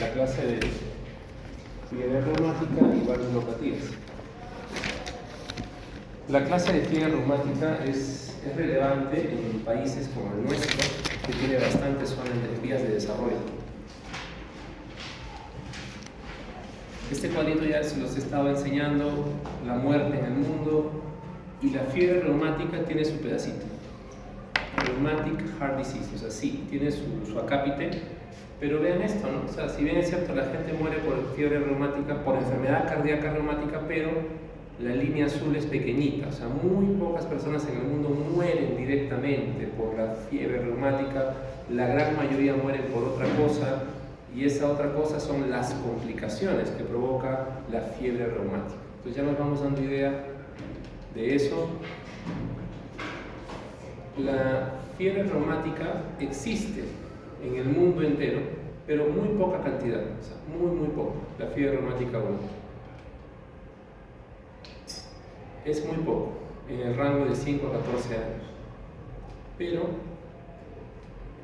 La clase de fiebre reumática y variolopatías. La clase de fiebre reumática es relevante en países como el nuestro, que tiene bastantes zonas de vías de desarrollo. Este cuadrito ya se los he estado enseñando, la muerte en el mundo, y la fiebre reumática tiene su pedacito. Rheumatic Heart Disease, o sea, sí, tiene su acápite. Pero vean esto, ¿no? O sea, si bien es cierto, la gente muere por fiebre reumática, por enfermedad cardíaca reumática, pero la línea azul es pequeñita. O sea, muy pocas personas en el mundo mueren directamente por la fiebre reumática. La gran mayoría mueren por otra cosa, y esa otra cosa son las complicaciones que provoca la fiebre reumática. Entonces ya nos vamos dando idea de eso. La fiebre reumática existe en el mundo entero, pero muy poca cantidad, o sea, muy poco. La fiebre reumática 1 es muy poco, en el rango de 5 a 14 años. Pero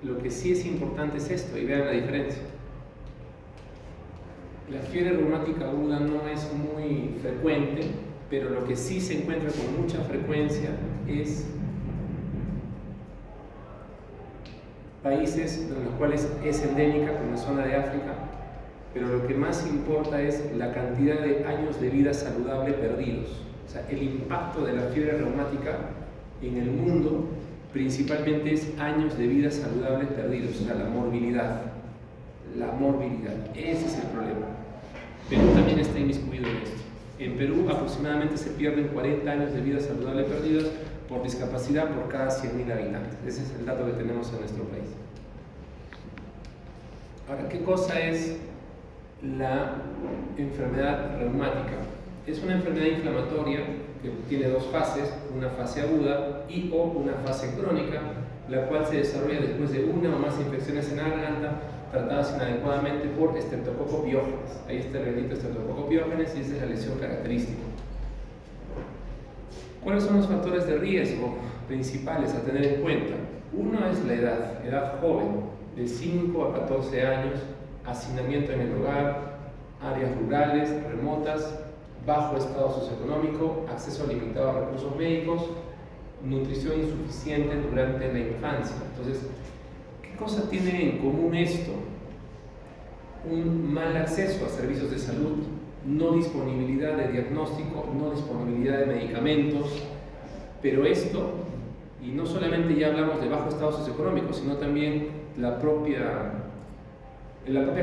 lo que sí es importante es esto, y vean la diferencia. La fiebre reumática aguda no es muy frecuente, pero lo que sí se encuentra con mucha frecuencia es países en los cuales es endémica, como la zona de África, pero lo que más importa es la cantidad de años de vida saludable perdidos. O sea, el impacto de la fiebre reumática en el mundo principalmente es años de vida saludable perdidos, o sea, la morbilidad. La morbilidad, ese es el problema. Perú también está inmiscuido en esto. En Perú aproximadamente se pierden 40 años de vida saludable perdidos por discapacidad por cada 100.000 habitantes. Ese es el dato que tenemos en nuestro país. Ahora, ¿qué cosa es la enfermedad reumática? Es una enfermedad inflamatoria que tiene dos fases, una fase aguda y o una fase crónica, la cual se desarrolla después de una o más infecciones en la garganta tratadas inadecuadamente por Streptococcus pyogenes. Ahí está el bendito Streptococcus pyogenes y esa es la lesión característica. ¿Cuáles son los factores de riesgo principales a tener en cuenta? Uno es la edad joven, de 5 a 14 años, hacinamiento en el hogar, áreas rurales, remotas, bajo estado socioeconómico, acceso limitado a recursos médicos, nutrición insuficiente durante la infancia. Entonces, ¿qué cosa tiene en común esto? Un mal acceso a servicios de salud, no disponibilidad de diagnóstico, no disponibilidad de medicamentos, pero esto, y no solamente ya hablamos de bajo estado socioeconómico, sino también la propia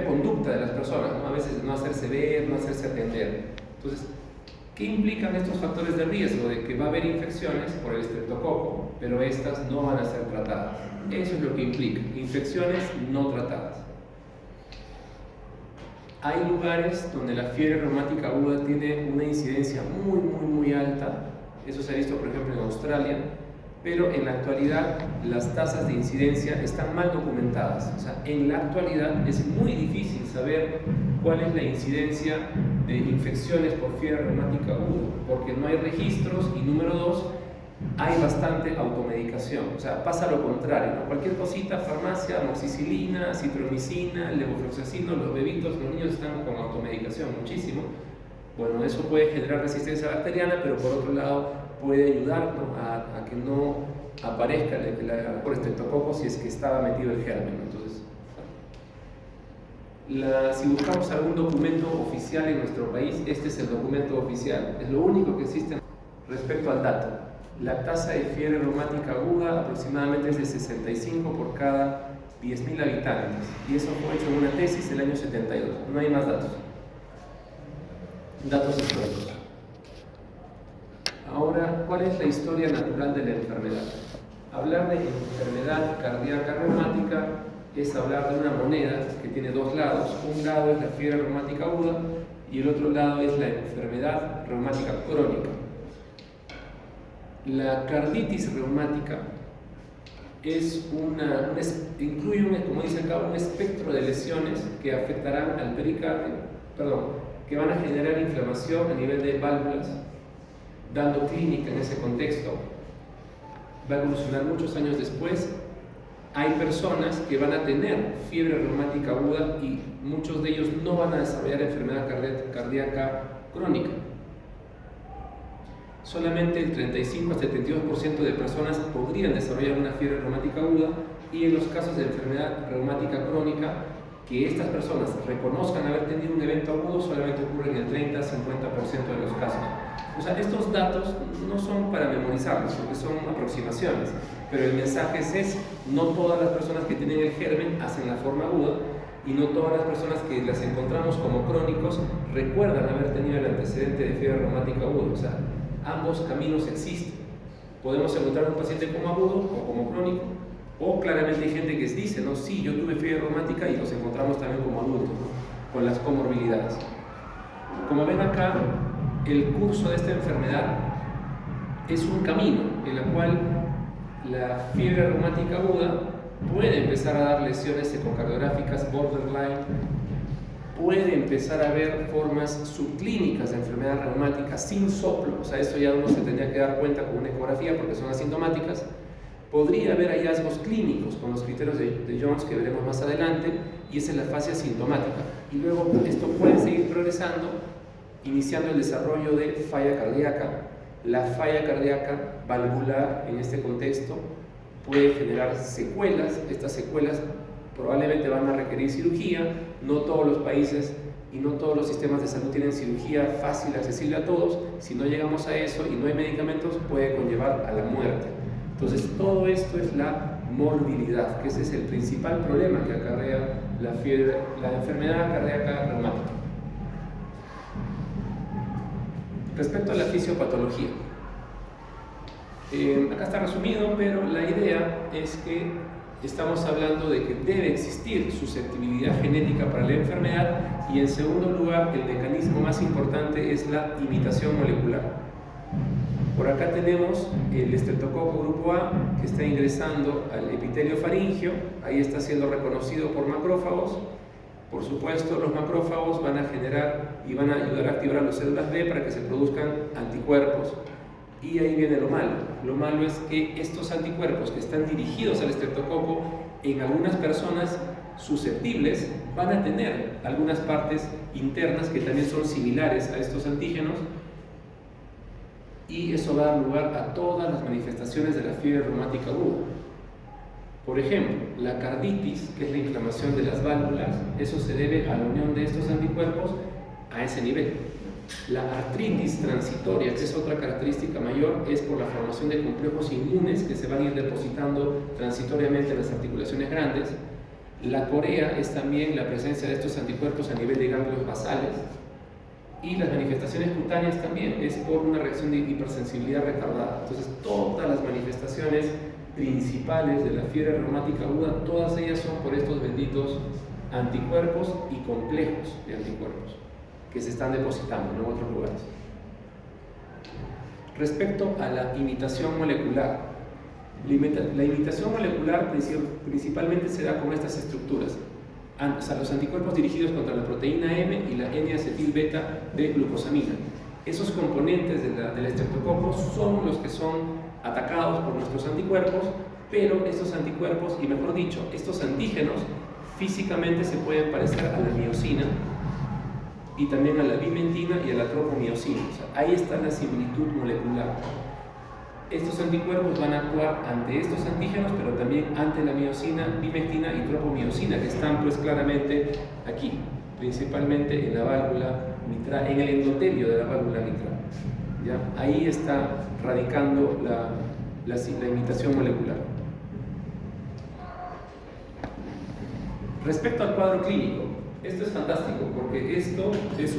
conducta de las personas, ¿no? A veces no hacerse ver, no hacerse atender. Entonces, ¿qué implican estos factores de riesgo? De que va a haber infecciones por el estreptococo, pero estas no van a ser tratadas. Eso es lo que implica, infecciones no tratadas. Hay lugares donde la fiebre reumática aguda tiene una incidencia muy alta. Eso se ha visto, por ejemplo, en Australia, pero en la actualidad las tasas de incidencia están mal documentadas. O sea, en la actualidad es muy difícil saber cuál es la incidencia de infecciones por fiebre reumática aguda, porque no hay registros y número dos, hay bastante automedicación. O sea, pasa lo contrario, ¿no? Cualquier cosita, farmacia, amoxicilina, citromicina, levofloxacino, los bebitos, los niños están con automedicación muchísimo. Bueno, eso puede generar resistencia bacteriana, pero por otro lado puede ayudar, ¿no? a que no aparezca por estreptococo si es que estaba metido el germen. Entonces, si buscamos algún documento oficial en nuestro país, este es el documento oficial, es lo único que existe respecto al dato. La tasa de fiebre reumática aguda aproximadamente es de 65 por cada 10.000 habitantes, y eso fue hecho en una tesis del año 72. No hay más datos históricos. Ahora, ¿cuál es la historia natural de la enfermedad? Hablar de enfermedad cardíaca reumática es hablar de una moneda que tiene dos lados. Un lado es la fiebre reumática aguda y el otro lado es la enfermedad reumática crónica. La carditis reumática incluye, como dice acá, un espectro de lesiones que afectarán al pericardio, que van a generar inflamación a nivel de válvulas, dando clínica en ese contexto. Va a evolucionar muchos años después. Hay personas que van a tener fiebre reumática aguda y muchos de ellos no van a desarrollar enfermedad cardíaca crónica. Solamente el 35 al 72% de personas podrían desarrollar una fiebre reumática aguda, y en los casos de enfermedad reumática crónica, que estas personas reconozcan haber tenido un evento agudo, solamente ocurre en el 30-50% de los casos. O sea, estos datos no son para memorizarlos, porque son aproximaciones, pero el mensaje es ese: no todas las personas que tienen el germen hacen la forma aguda, y no todas las personas que las encontramos como crónicos recuerdan haber tenido el antecedente de fiebre reumática aguda. O sea, ambos caminos existen. Podemos encontrar un paciente como agudo o como crónico, o claramente hay gente que dice, no, sí, yo tuve fiebre reumática, y los encontramos también como adultos, ¿no? Con las comorbilidades. Como ven acá, el curso de esta enfermedad es un camino en el cual la fiebre reumática aguda puede empezar a dar lesiones ecocardiográficas borderline, puede empezar a ver formas subclínicas de enfermedad reumática sin soplo. O sea, eso ya uno se tendría que dar cuenta con una ecografía porque son asintomáticas. Podría haber hallazgos clínicos con los criterios de Jones que veremos más adelante, y esa es la fase asintomática. Y luego esto puede seguir progresando, iniciando el desarrollo de falla cardíaca. La falla cardíaca valvular en este contexto puede generar secuelas. Estas secuelas probablemente van a requerir cirugía. No todos los países y no todos los sistemas de salud tienen cirugía fácil, accesible a todos. Si no llegamos a eso y no hay medicamentos, puede conllevar a la muerte. Entonces, todo esto es la morbilidad, que ese es el principal problema que acarrea la enfermedad cardíaca reumática. Respecto a la fisiopatología, acá está resumido, pero la idea es que estamos hablando de que debe existir susceptibilidad genética para la enfermedad, y en segundo lugar, el mecanismo más importante es la imitación molecular. Por acá tenemos el estreptococo grupo A, que está ingresando al epitelio faríngeo. Ahí está siendo reconocido por macrófagos. Por supuesto, los macrófagos van a generar y van a ayudar a activar las células B para que se produzcan anticuerpos. Y ahí viene lo malo. Lo malo es que estos anticuerpos que están dirigidos al estreptococo, en algunas personas susceptibles van a tener algunas partes internas que también son similares a estos antígenos, y eso va a dar lugar a todas las manifestaciones de la fiebre reumática aguda. Por ejemplo, la carditis, que es la inflamación de las válvulas, eso se debe a la unión de estos anticuerpos a ese nivel. La artritis transitoria, que es otra característica mayor, es por la formación de complejos inmunes que se van a ir depositando transitoriamente en las articulaciones grandes. La corea es también la presencia de estos anticuerpos a nivel de ganglios basales. Y las manifestaciones cutáneas también es por una reacción de hipersensibilidad retardada. Entonces, todas las manifestaciones principales de la fiebre reumática aguda, todas ellas son por estos benditos anticuerpos y complejos de anticuerpos que se están depositando en otros lugares. Respecto a la imitación molecular, la imitación molecular principalmente se da con estas estructuras. O sea, los anticuerpos dirigidos contra la proteína M y la N-acetilbeta de glucosamina. Esos componentes del estreptococo son los que son atacados por nuestros anticuerpos, pero estos anticuerpos, y mejor dicho, estos antígenos, físicamente se pueden parecer a la miosina y también a la bimentina y a la tropomiosina. O sea, ahí está la similitud molecular. Estos anticuerpos van a actuar ante estos antígenos, pero también ante la miosina, bimentina y tropomiosina, que están pues claramente aquí, principalmente en la válvula mitral, en el endotelio de la válvula mitral. ¿Ya? Ahí está radicando la imitación molecular. Respecto al cuadro clínico, esto es fantástico, porque esto es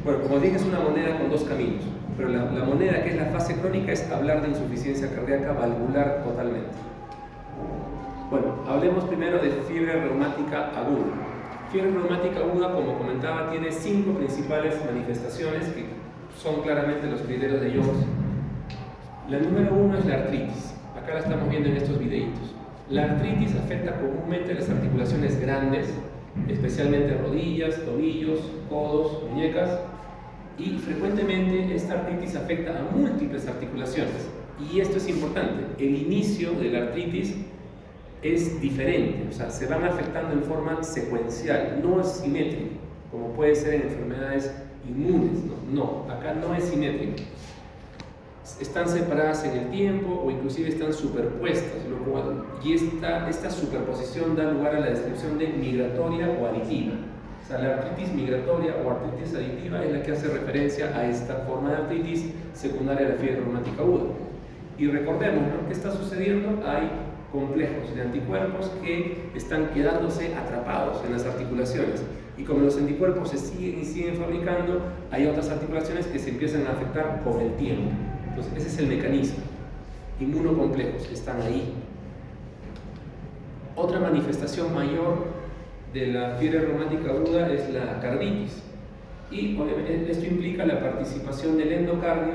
bueno, como dije, es una moneda con dos caminos. Pero la moneda, que es la fase crónica, es hablar de insuficiencia cardíaca valvular totalmente. Bueno, hablemos primero de fiebre reumática aguda. Fiebre reumática aguda, como comentaba, tiene 5 principales manifestaciones que son claramente los criterios de Jones. La número 1 es la artritis. Acá la estamos viendo en estos videitos. La artritis afecta comúnmente las articulaciones grandes, especialmente rodillas, tobillos, codos, muñecas. Y frecuentemente esta artritis afecta a múltiples articulaciones. Y esto es importante, el inicio de la artritis es diferente, o sea, se van afectando en forma secuencial, no es simétrico, como puede ser en enfermedades inmunes, no, acá no es simétrico. Están separadas en el tiempo o inclusive están superpuestas, y esta superposición da lugar a la descripción de migratoria o aditiva. O sea, la artritis migratoria o artritis aditiva es la que hace referencia a esta forma de artritis secundaria de la fiebre reumática aguda. Y recordemos, ¿no?, ¿qué está sucediendo? Hay complejos de anticuerpos que están quedándose atrapados en las articulaciones. Y como los anticuerpos se siguen fabricando, hay otras articulaciones que se empiezan a afectar con el tiempo. Entonces, ese es el mecanismo. Inmunocomplejos que están ahí. Otra manifestación mayor de la fiebre reumática aguda es la carditis, y obviamente esto implica la participación del endocardio,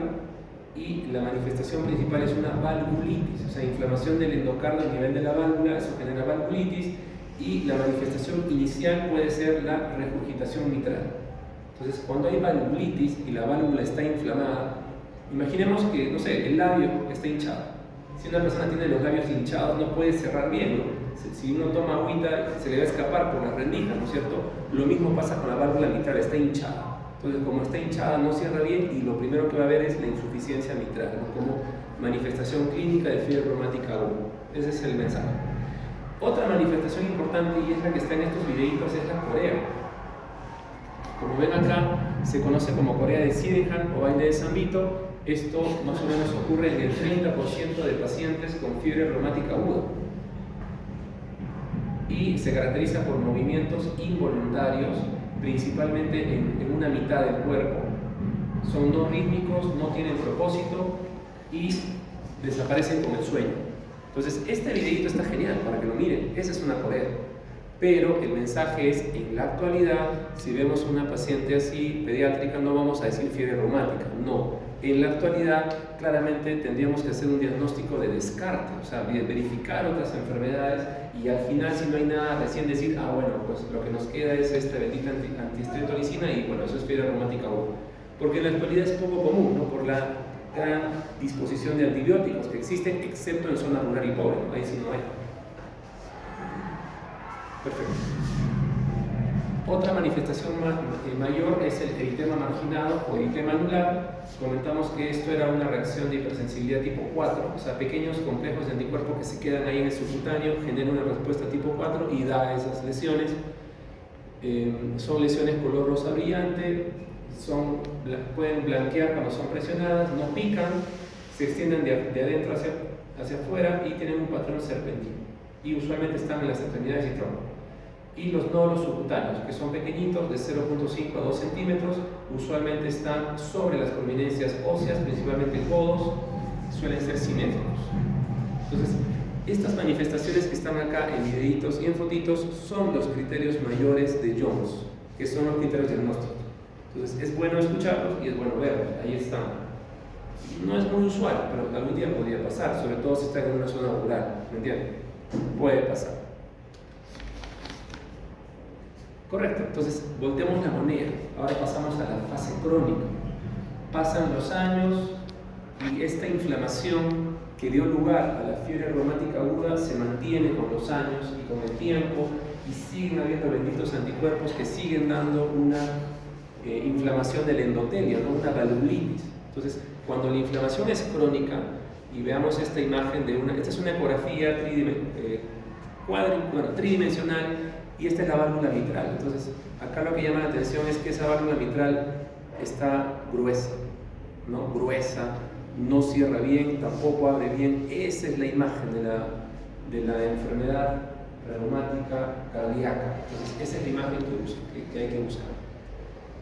y la manifestación principal es una valvulitis, o sea, inflamación del endocardio a nivel de la válvula, eso genera valvulitis, y la manifestación inicial puede ser la regurgitación mitral. Entonces, cuando hay valvulitis y la válvula está inflamada, imaginemos que, no sé, el labio está hinchado. Si una persona tiene los labios hinchados, no puede cerrar bien, ¿no? Si uno toma agüita, se le va a escapar por las rendijas, ¿no es cierto? Lo mismo pasa con la válvula mitral, está hinchada. Entonces, como está hinchada, no cierra bien, y lo primero que va a haber es la insuficiencia mitral, ¿no?, como manifestación clínica de fiebre reumática aguda. Ese es el mensaje. Otra manifestación importante, y es la que está en estos videitos, es la corea. Como ven acá, se conoce como corea de Sydenham o baile de San Vito. Esto más o menos ocurre en el 30% de pacientes con fiebre reumática aguda. Y se caracteriza por movimientos involuntarios, principalmente en una mitad del cuerpo. Son no rítmicos, no tienen propósito y desaparecen con el sueño. Entonces, este videito está genial para que lo miren. Esa es una corea. Pero el mensaje es, en la actualidad, si vemos una paciente así, pediátrica, no vamos a decir fiebre reumática, no. En la actualidad, claramente tendríamos que hacer un diagnóstico de descarte, o sea, verificar otras enfermedades, y al final, si no hay nada, recién decir, bueno, pues lo que nos queda es esta bendita antiestreptolicina, y bueno, eso es fiebre reumática aguda. Porque en la actualidad es poco común, ¿no?, por la gran disposición de antibióticos que existen, excepto en zona rural y pobre, ¿no? Ahí sí no hay. Perfecto. Otra manifestación mayor es el eritema marginado o eritema anular. Comentamos que esto era una reacción de hipersensibilidad tipo 4, o sea, pequeños complejos de anticuerpos que se quedan ahí en el subcutáneo, generan una respuesta tipo 4 y da esas lesiones. Son lesiones color rosa brillante, pueden blanquear cuando son presionadas, no pican, se extienden de adentro hacia afuera y tienen un patrón serpentino. Y usualmente están en las extremidades y tronco. Y los nódulos subcutáneos, que son pequeñitos, de 0.5 a 2 centímetros, usualmente están sobre las prominencias óseas, principalmente codos, suelen ser simétricos. Entonces, estas manifestaciones que están acá en videitos y en fotitos son los criterios mayores de Jones, que son los criterios diagnósticos. Entonces, es bueno escucharlos y es bueno verlos, ahí están. No es muy usual, pero algún día podría pasar, sobre todo si están en una zona rural, ¿me entienden? Puede pasar. Correcto, entonces volteamos la moneda, ahora pasamos a la fase crónica. Pasan los años y esta inflamación que dio lugar a la fiebre reumática aguda se mantiene con los años y con el tiempo y siguen habiendo benditos anticuerpos que siguen dando una inflamación del endotelio, ¿no? Una valvulitis. Entonces, cuando la inflamación es crónica, y veamos esta imagen esta es una ecografía tridimensional, y esta es la válvula mitral. Entonces, acá lo que llama la atención es que esa válvula mitral está gruesa, ¿no? Gruesa, no cierra bien, tampoco abre bien. Esa es la imagen de la enfermedad reumática cardíaca. Entonces, esa es la imagen que hay que buscar.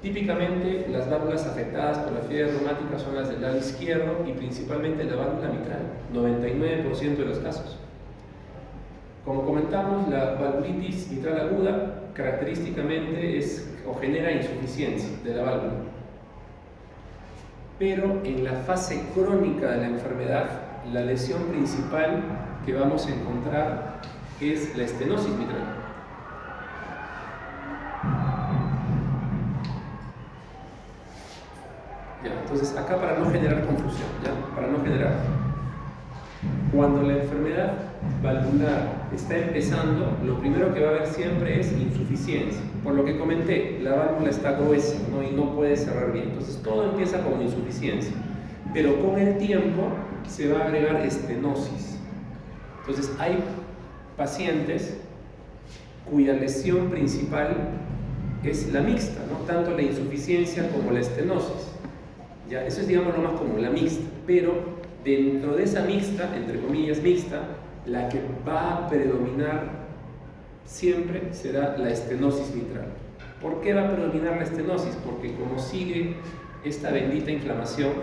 Típicamente, las válvulas afectadas por la fiebre reumática son las del lado izquierdo y principalmente la válvula mitral, 99% de los casos. Como comentamos, la valvulitis mitral aguda característicamente genera insuficiencia de la válvula. Pero en la fase crónica de la enfermedad, la lesión principal que vamos a encontrar es la estenosis mitral. Ya, entonces, acá para no generar confusión, cuando la enfermedad valvular está empezando, lo primero que va a haber siempre es insuficiencia. Por lo que comenté, la válvula está gruesa, ¿no? Y no puede cerrar bien. Entonces todo empieza con insuficiencia. Pero con el tiempo se va a agregar estenosis. Entonces hay pacientes cuya lesión principal es la mixta, ¿no? Tanto la insuficiencia como la estenosis. Ya, eso es, digamos, lo más común, la mixta. Pero dentro de esa mixta, entre comillas mixta, la que va a predominar siempre será la estenosis mitral. ¿Por qué va a predominar la estenosis? Porque como sigue esta bendita inflamación,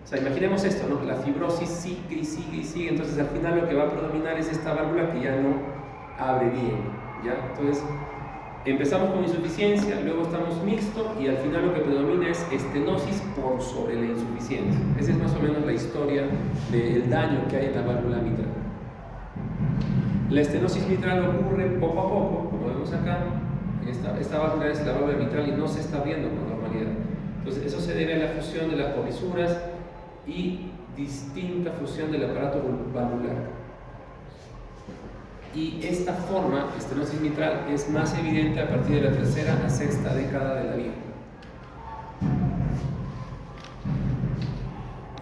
o sea, imaginemos esto, ¿no? La fibrosis sigue y sigue y sigue, entonces al final lo que va a predominar es esta válvula que ya no abre bien, ¿ya? Entonces, empezamos con insuficiencia, luego estamos mixto y al final lo que predomina es estenosis por sobre la insuficiencia. Esa es más o menos la historia del daño que hay en la válvula mitral. La estenosis mitral ocurre poco a poco, como vemos acá. Esta válvula es la válvula mitral y no se está abriendo con normalidad. Entonces eso se debe a la fusión de las comisuras y distinta fusión del aparato valvular. Y esta forma, estenosis mitral, es más evidente a partir de la tercera a sexta década de la vida.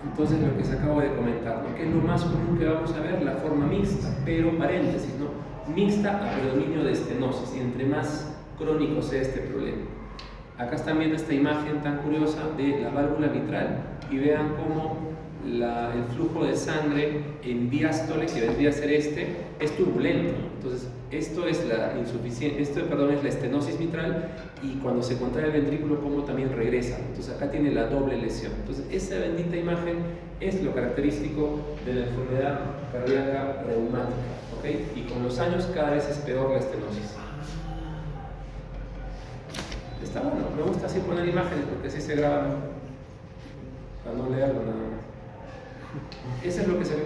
Entonces, lo que se acabo de comentar, ¿no? ¿Qué es lo más común que vamos a ver? La forma mixta, pero paréntesis, ¿no? Mixta a predominio de estenosis, y entre más crónico sea este problema. Acá están viendo esta imagen tan curiosa de la válvula mitral y vean cómo el flujo de sangre en diástole, que vendría a ser es turbulento. Entonces, esto es la estenosis mitral, y cuando se contrae el ventrículo, como también regresa. Entonces, acá tiene la doble lesión. Entonces, esa bendita imagen es lo característico de la enfermedad cardíaca reumática, ¿okay? Y con los años cada vez es peor la estenosis. Está bueno, me gusta así poner imágenes porque así se graba mejor, para no leerlo nada más. Eso es lo que se ve.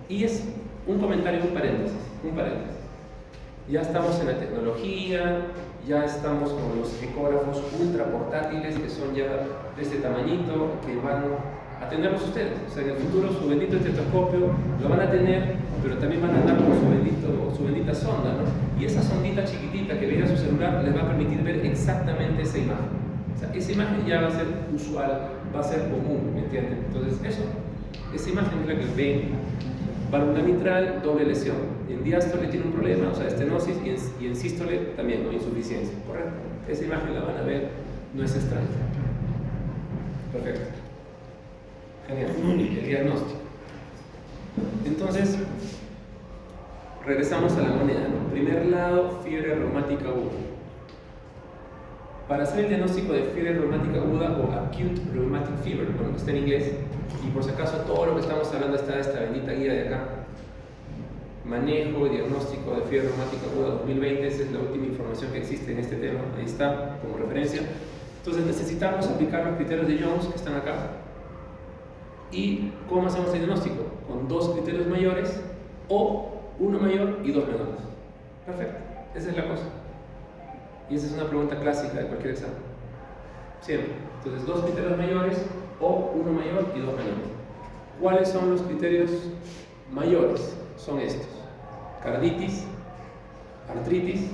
Y es un comentario, un paréntesis. Ya estamos en la tecnología, ya estamos con los ecógrafos ultra portátiles que son ya de este tamañito, que van a tenerlos ustedes. O sea, en el futuro su bendito estetoscopio lo van a tener, pero también van a andar con su bendita sonda, ¿no? Y esa sondita chiquitita que veía en su celular les va a permitir ver exactamente esa imagen. O sea, esa imagen ya va a ser usual, va a ser común, ¿me entienden? Entonces, esa imagen es la que ven. Válvula mitral, doble lesión. En diástole tiene un problema, o sea, estenosis, y en sístole también, ¿no? Insuficiencia, ¿correcto? Esa imagen la van a ver, no es extraña. Perfecto. Genial. El diagnóstico. Entonces, regresamos a la moneda, ¿no? Primer lado, fiebre reumática aguda. Para hacer el diagnóstico de fiebre reumática aguda o acute rheumatic fever, bueno, que está en inglés, y por si acaso todo lo que estamos hablando está en esta bendita guía de acá. Manejo y diagnóstico de fiebre reumática aguda 2020, esa es la última información que existe en este tema, ahí está como referencia. Entonces necesitamos aplicar los criterios de Jones que están acá. ¿Y cómo hacemos el diagnóstico? Con dos criterios mayores o uno mayor y dos menores. Perfecto, esa es la cosa. Y esa es una pregunta clásica de cualquier examen. Siempre. Entonces, dos criterios mayores o uno mayor y dos menores. ¿Cuáles son los criterios mayores? Son estos: carditis, artritis,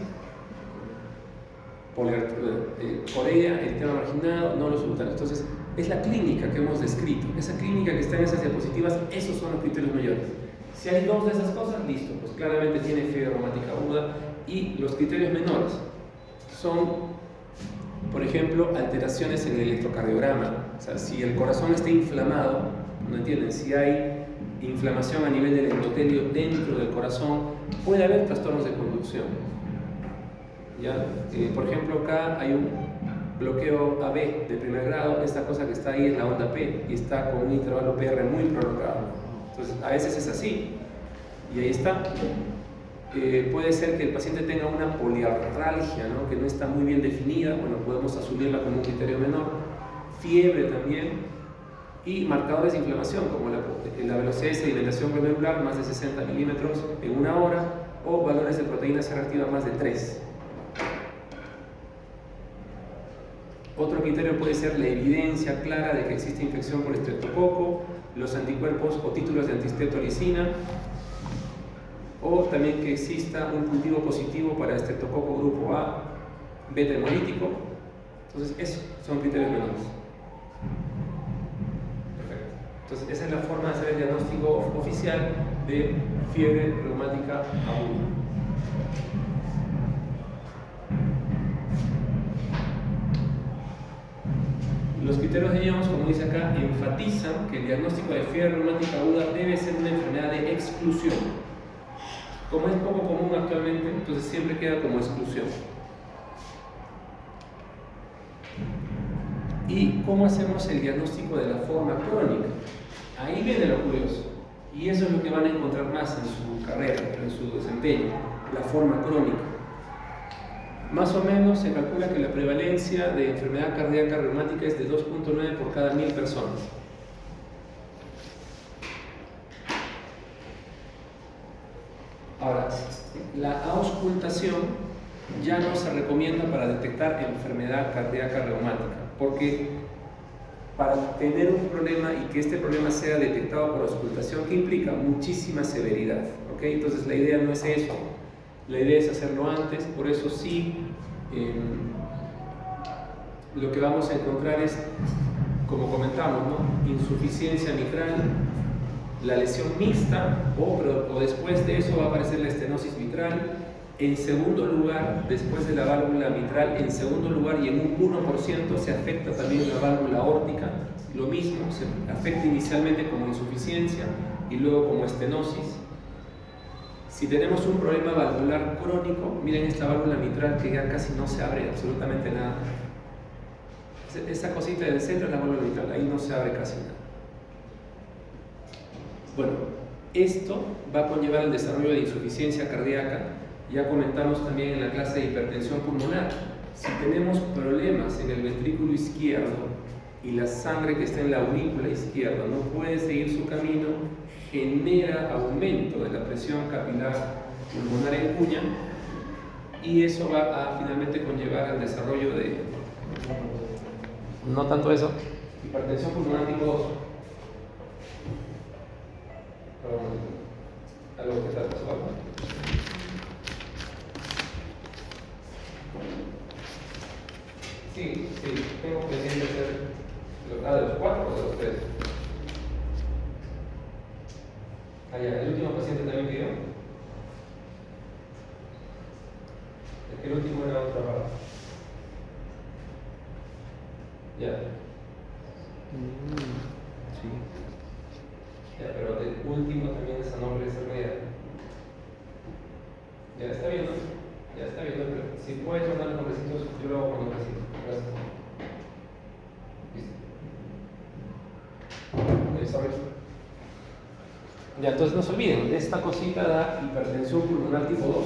corea, eritema marginado, nódulos subcutáneo. Entonces, es la clínica que hemos descrito. Esa clínica que está en esas diapositivas, esos son los criterios mayores. Si hay dos de esas cosas, listo, pues claramente tiene fiebre reumática aguda. Y los criterios menores son, por ejemplo, alteraciones en el electrocardiograma. O sea, si el corazón está inflamado, ¿no entienden? Si hay inflamación a nivel del endotelio dentro del corazón, puede haber trastornos de conducción. ¿Ya? Por ejemplo, acá hay un bloqueo AB de primer grado. Esta cosa que está ahí es la onda P y está con un intervalo PR muy prolongado. Entonces, a veces es así. Y ahí está. Puede ser que el paciente tenga una poliartralgia, ¿no? Que no está muy bien definida. Bueno, podemos asumirla como un criterio menor. Fiebre también. Y marcadores de inflamación, como la velocidad de sedimentación glomerular más de 60 milímetros en una hora, o valores de proteína C reactiva más de 3. Otro criterio puede ser la evidencia clara de que existe infección por estreptococo, los anticuerpos o títulos de antistreptolicina, o también que exista un cultivo positivo para estreptococo grupo A, beta hemolítico. Entonces, esos son criterios menores. Perfecto. Entonces, esa es la forma de hacer el diagnóstico oficial de fiebre reumática aguda. Los criterios de Jones, como dice acá, enfatizan que el diagnóstico de fiebre reumática aguda debe ser una enfermedad de exclusión. Como es poco común actualmente, entonces siempre queda como exclusión. ¿Y cómo hacemos el diagnóstico de la forma crónica? Ahí viene lo curioso. Y eso es lo que van a encontrar más en su carrera, en su desempeño, la forma crónica. Más o menos se calcula que la prevalencia de enfermedad cardíaca reumática es de 2.9 por cada 1000 personas. Ahora, la auscultación ya no se recomienda para detectar enfermedad cardíaca reumática, porque para tener un problema y que este problema sea detectado por auscultación, que implica muchísima severidad, ¿ok? Entonces la idea no es eso, la idea es hacerlo antes. Por eso sí, lo que vamos a encontrar es, como comentamos, ¿no? Insuficiencia mitral, la lesión mixta, o después de eso va a aparecer la estenosis mitral. En segundo lugar, después de la válvula mitral, en segundo lugar y en un 1% se afecta también la válvula aórtica. Lo mismo, se afecta inicialmente como insuficiencia y luego como estenosis. Si tenemos un problema valvular crónico, miren esta válvula mitral que ya casi no se abre absolutamente nada. Esa cosita del centro es la válvula mitral, ahí no se abre casi nada. Bueno, esto va a conllevar el desarrollo de insuficiencia cardíaca. Ya comentamos también en la clase de hipertensión pulmonar. Si tenemos problemas en el ventrículo izquierdo y la sangre que está en la aurícula izquierda no puede seguir su camino, genera aumento de la presión capilar pulmonar en cuña, y eso va a finalmente conllevar al desarrollo de, no tanto eso, hipertensión pulmonar tipo 2. algo que está pasando. Sí, tengo pendiente hacer de los 4 o de los 3. Ya, el último paciente también pidió. Es que el último era otra parte. Ya. Sí. Ya, pero el último también es a nombre de Cerrea. Ya está bien, ¿no? Ya está bien, ¿no? Pero si puedes mandar los nombrecitos, yo lo hago con nombrecitos. Gracias. ¿Listo? Ya, entonces no se olviden, esta cosita da hipertensión pulmonar tipo 2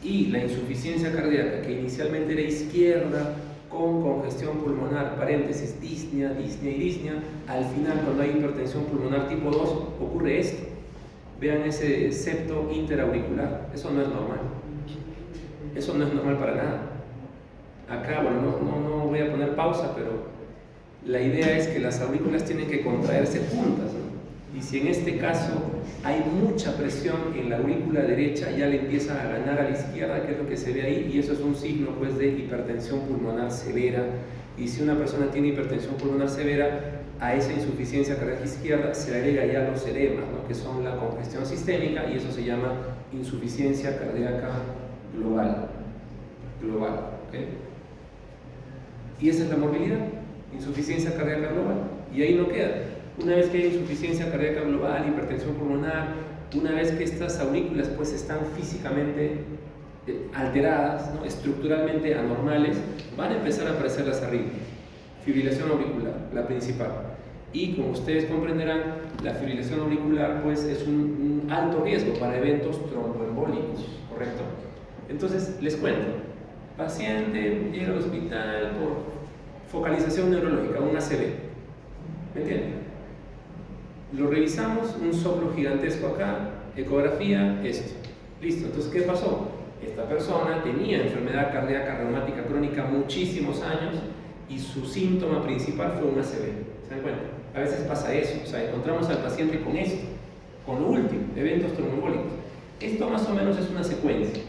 y la insuficiencia cardíaca que inicialmente era izquierda con congestión pulmonar, paréntesis, disnea, disnea y disnea, al final cuando hay hipertensión pulmonar tipo 2 ocurre esto. Vean ese septo interauricular, eso no es normal. Eso no es normal para nada. Acá, bueno, no voy a poner pausa, pero la idea es que las aurículas tienen que contraerse juntas, ¿no? Y si en este caso hay mucha presión en la aurícula derecha, ya le empieza a ganar a la izquierda, que es lo que se ve ahí, y eso es un signo pues de hipertensión pulmonar severa. Y si una persona tiene hipertensión pulmonar severa, a esa insuficiencia cardíaca izquierda se le agrega ya los edemas, ¿no? Que son la congestión sistémica, y eso se llama insuficiencia cardíaca global. ¿Okay? Y esa es la morbilidad, insuficiencia cardíaca global, y ahí no queda. Una vez que hay insuficiencia cardíaca global, hipertensión pulmonar, una vez que estas aurículas pues están físicamente alteradas, ¿no? Estructuralmente anormales, van a empezar a aparecer las arritmias. Fibrilación auricular, la principal. Y como ustedes comprenderán, la fibrilación auricular pues es un alto riesgo para eventos tromboembólicos, ¿correcto? Entonces, les cuento. Paciente llega al hospital por focalización neurológica, un ACV. ¿Me entienden? Lo revisamos, un soplo gigantesco acá, ecografía, esto. Listo, entonces, ¿qué pasó? Esta persona tenía enfermedad cardíaca reumática crónica muchísimos años y su síntoma principal fue un ACV. ¿Se dan cuenta? A veces pasa eso, o sea, encontramos al paciente con esto, con lo último, eventos tromboembólicos. Esto más o menos es una secuencia.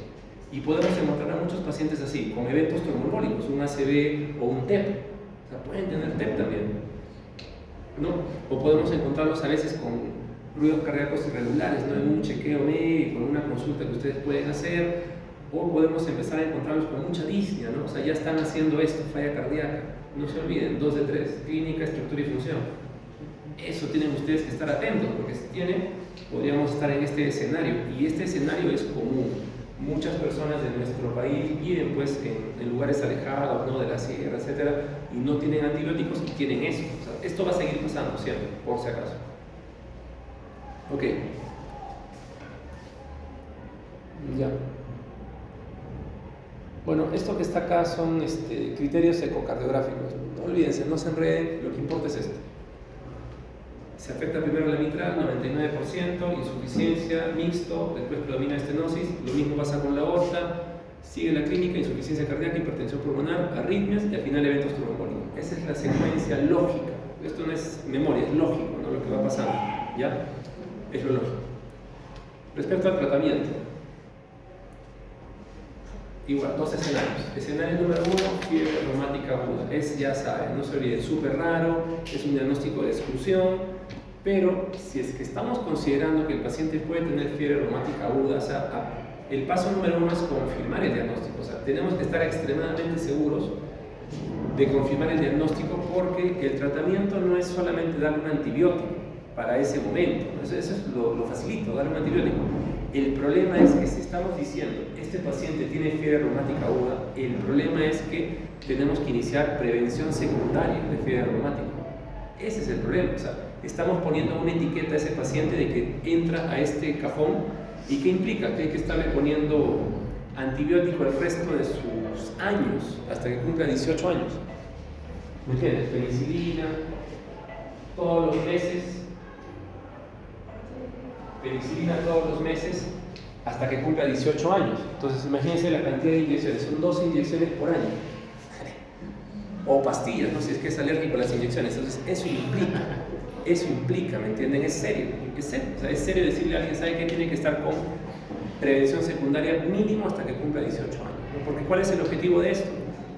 Y podemos encontrar a muchos pacientes así, con eventos tromboembólicos, un ACV o un TEP. O sea, pueden tener TEP también, ¿no? O podemos encontrarlos a veces con ruidos cardíacos irregulares, ¿no? En un chequeo médico, en una consulta que ustedes pueden hacer, o podemos empezar a encontrarlos con mucha disnea, ¿no? O sea, ya están haciendo esto, falla cardíaca. No se olviden, 2 de 3, clínica, estructura y función. Eso tienen ustedes que estar atentos, porque si tienen, podríamos estar en este escenario, y este escenario es común. Muchas personas de nuestro país viven pues en lugares alejados, ¿no? De la sierra, etcétera, y no tienen antibióticos y tienen eso. O sea, esto va a seguir pasando siempre, por si acaso. Ok. Ya. Bueno, esto que está acá son criterios ecocardiográficos. No olvídense, no se enreden, lo que importa es esto. Se afecta primero la mitral, 99%, insuficiencia, mixto, después predomina estenosis, lo mismo pasa con la aorta, sigue la clínica, insuficiencia cardíaca, hipertensión pulmonar, arritmias y al final eventos tromboembólicos. Esa es la secuencia lógica. Esto no es memoria, es lógico, ¿no? Lo que va pasando, ¿ya? Es lo lógico. Respecto al tratamiento, igual, 2 escenarios. Escenario número 1, fiebre reumática aguda. Ya saben, no se olviden, súper raro, es un diagnóstico de exclusión. Pero si es que estamos considerando que el paciente puede tener fiebre reumática aguda, o sea, el paso número 1 es confirmar el diagnóstico. O sea, tenemos que estar extremadamente seguros de confirmar el diagnóstico, porque el tratamiento no es solamente darle un antibiótico para ese momento. Eso es lo facilito, darle un antibiótico. El problema es que si estamos diciendo, este paciente tiene fiebre reumática aguda, el problema es que tenemos que iniciar prevención secundaria de fiebre reumática. Ese es el problema. O sea, estamos poniendo una etiqueta a ese paciente de que entra a este cajón. ¿Y qué implica? Que hay que estarle poniendo antibiótico el resto de sus años, hasta que cumpla 18 años. ¿Me entiendes? Penicilina, todos los meses. Penicilina todos los meses hasta que cumpla 18 años. Entonces, imagínense la cantidad de inyecciones. Son 12 inyecciones por año. O pastillas, no sé si es que es alérgico a las inyecciones. Entonces, eso eso implica, ¿me entienden? Es serio, o sea, es serio decirle a alguien, ¿sabe qué? Tiene que estar con prevención secundaria mínimo hasta que cumpla 18 años, ¿no? Porque ¿cuál es el objetivo de esto?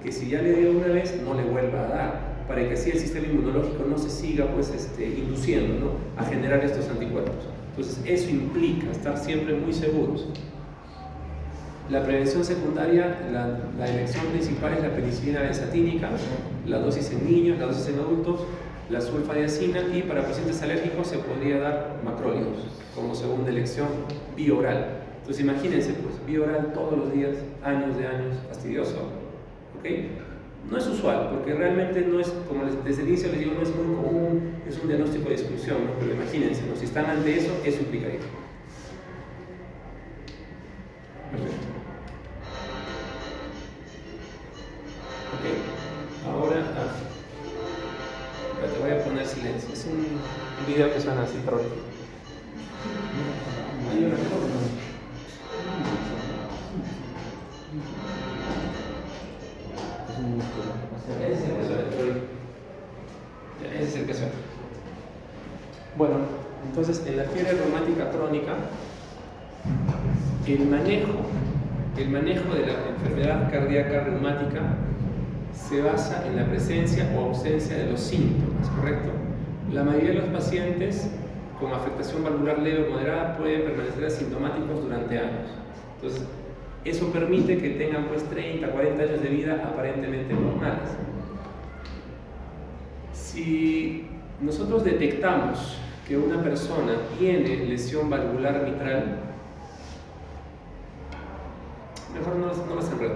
Que si ya le dio una vez, no le vuelva a dar, para que así el sistema inmunológico no se siga pues, induciendo, ¿no?, a generar estos anticuerpos. Entonces eso implica estar siempre muy seguros. La prevención secundaria, la elección principal es la penicilina benzatínica, la dosis en niños, la dosis en adultos, la sulfadiazina, y para pacientes alérgicos se podría dar macrólidos como segunda elección vía oral. Entonces imagínense, pues, vía oral todos los días, años de años, fastidioso, ¿ok? No es usual, porque realmente no es, como desde el inicio les digo, no es muy común, es un diagnóstico de exclusión, ¿no? Pero imagínense, ¿no?, si están ante eso, eso implicaría. Perfecto. Ok, ahora te voy a poner silencio. Es un video que suena así, terrorífico. Hay una forma. Ese es el que suena. Bueno, entonces en la fiebre reumática crónica, el manejo de la enfermedad cardíaca reumática se basa en la presencia o ausencia de los síntomas, ¿correcto? La mayoría de los pacientes con afectación valvular leve o moderada pueden permanecer asintomáticos durante años. Entonces, eso permite que tengan pues 30, 40 años de vida aparentemente normales. Si nosotros detectamos que una persona tiene lesión valvular mitral, mejor no las enredo.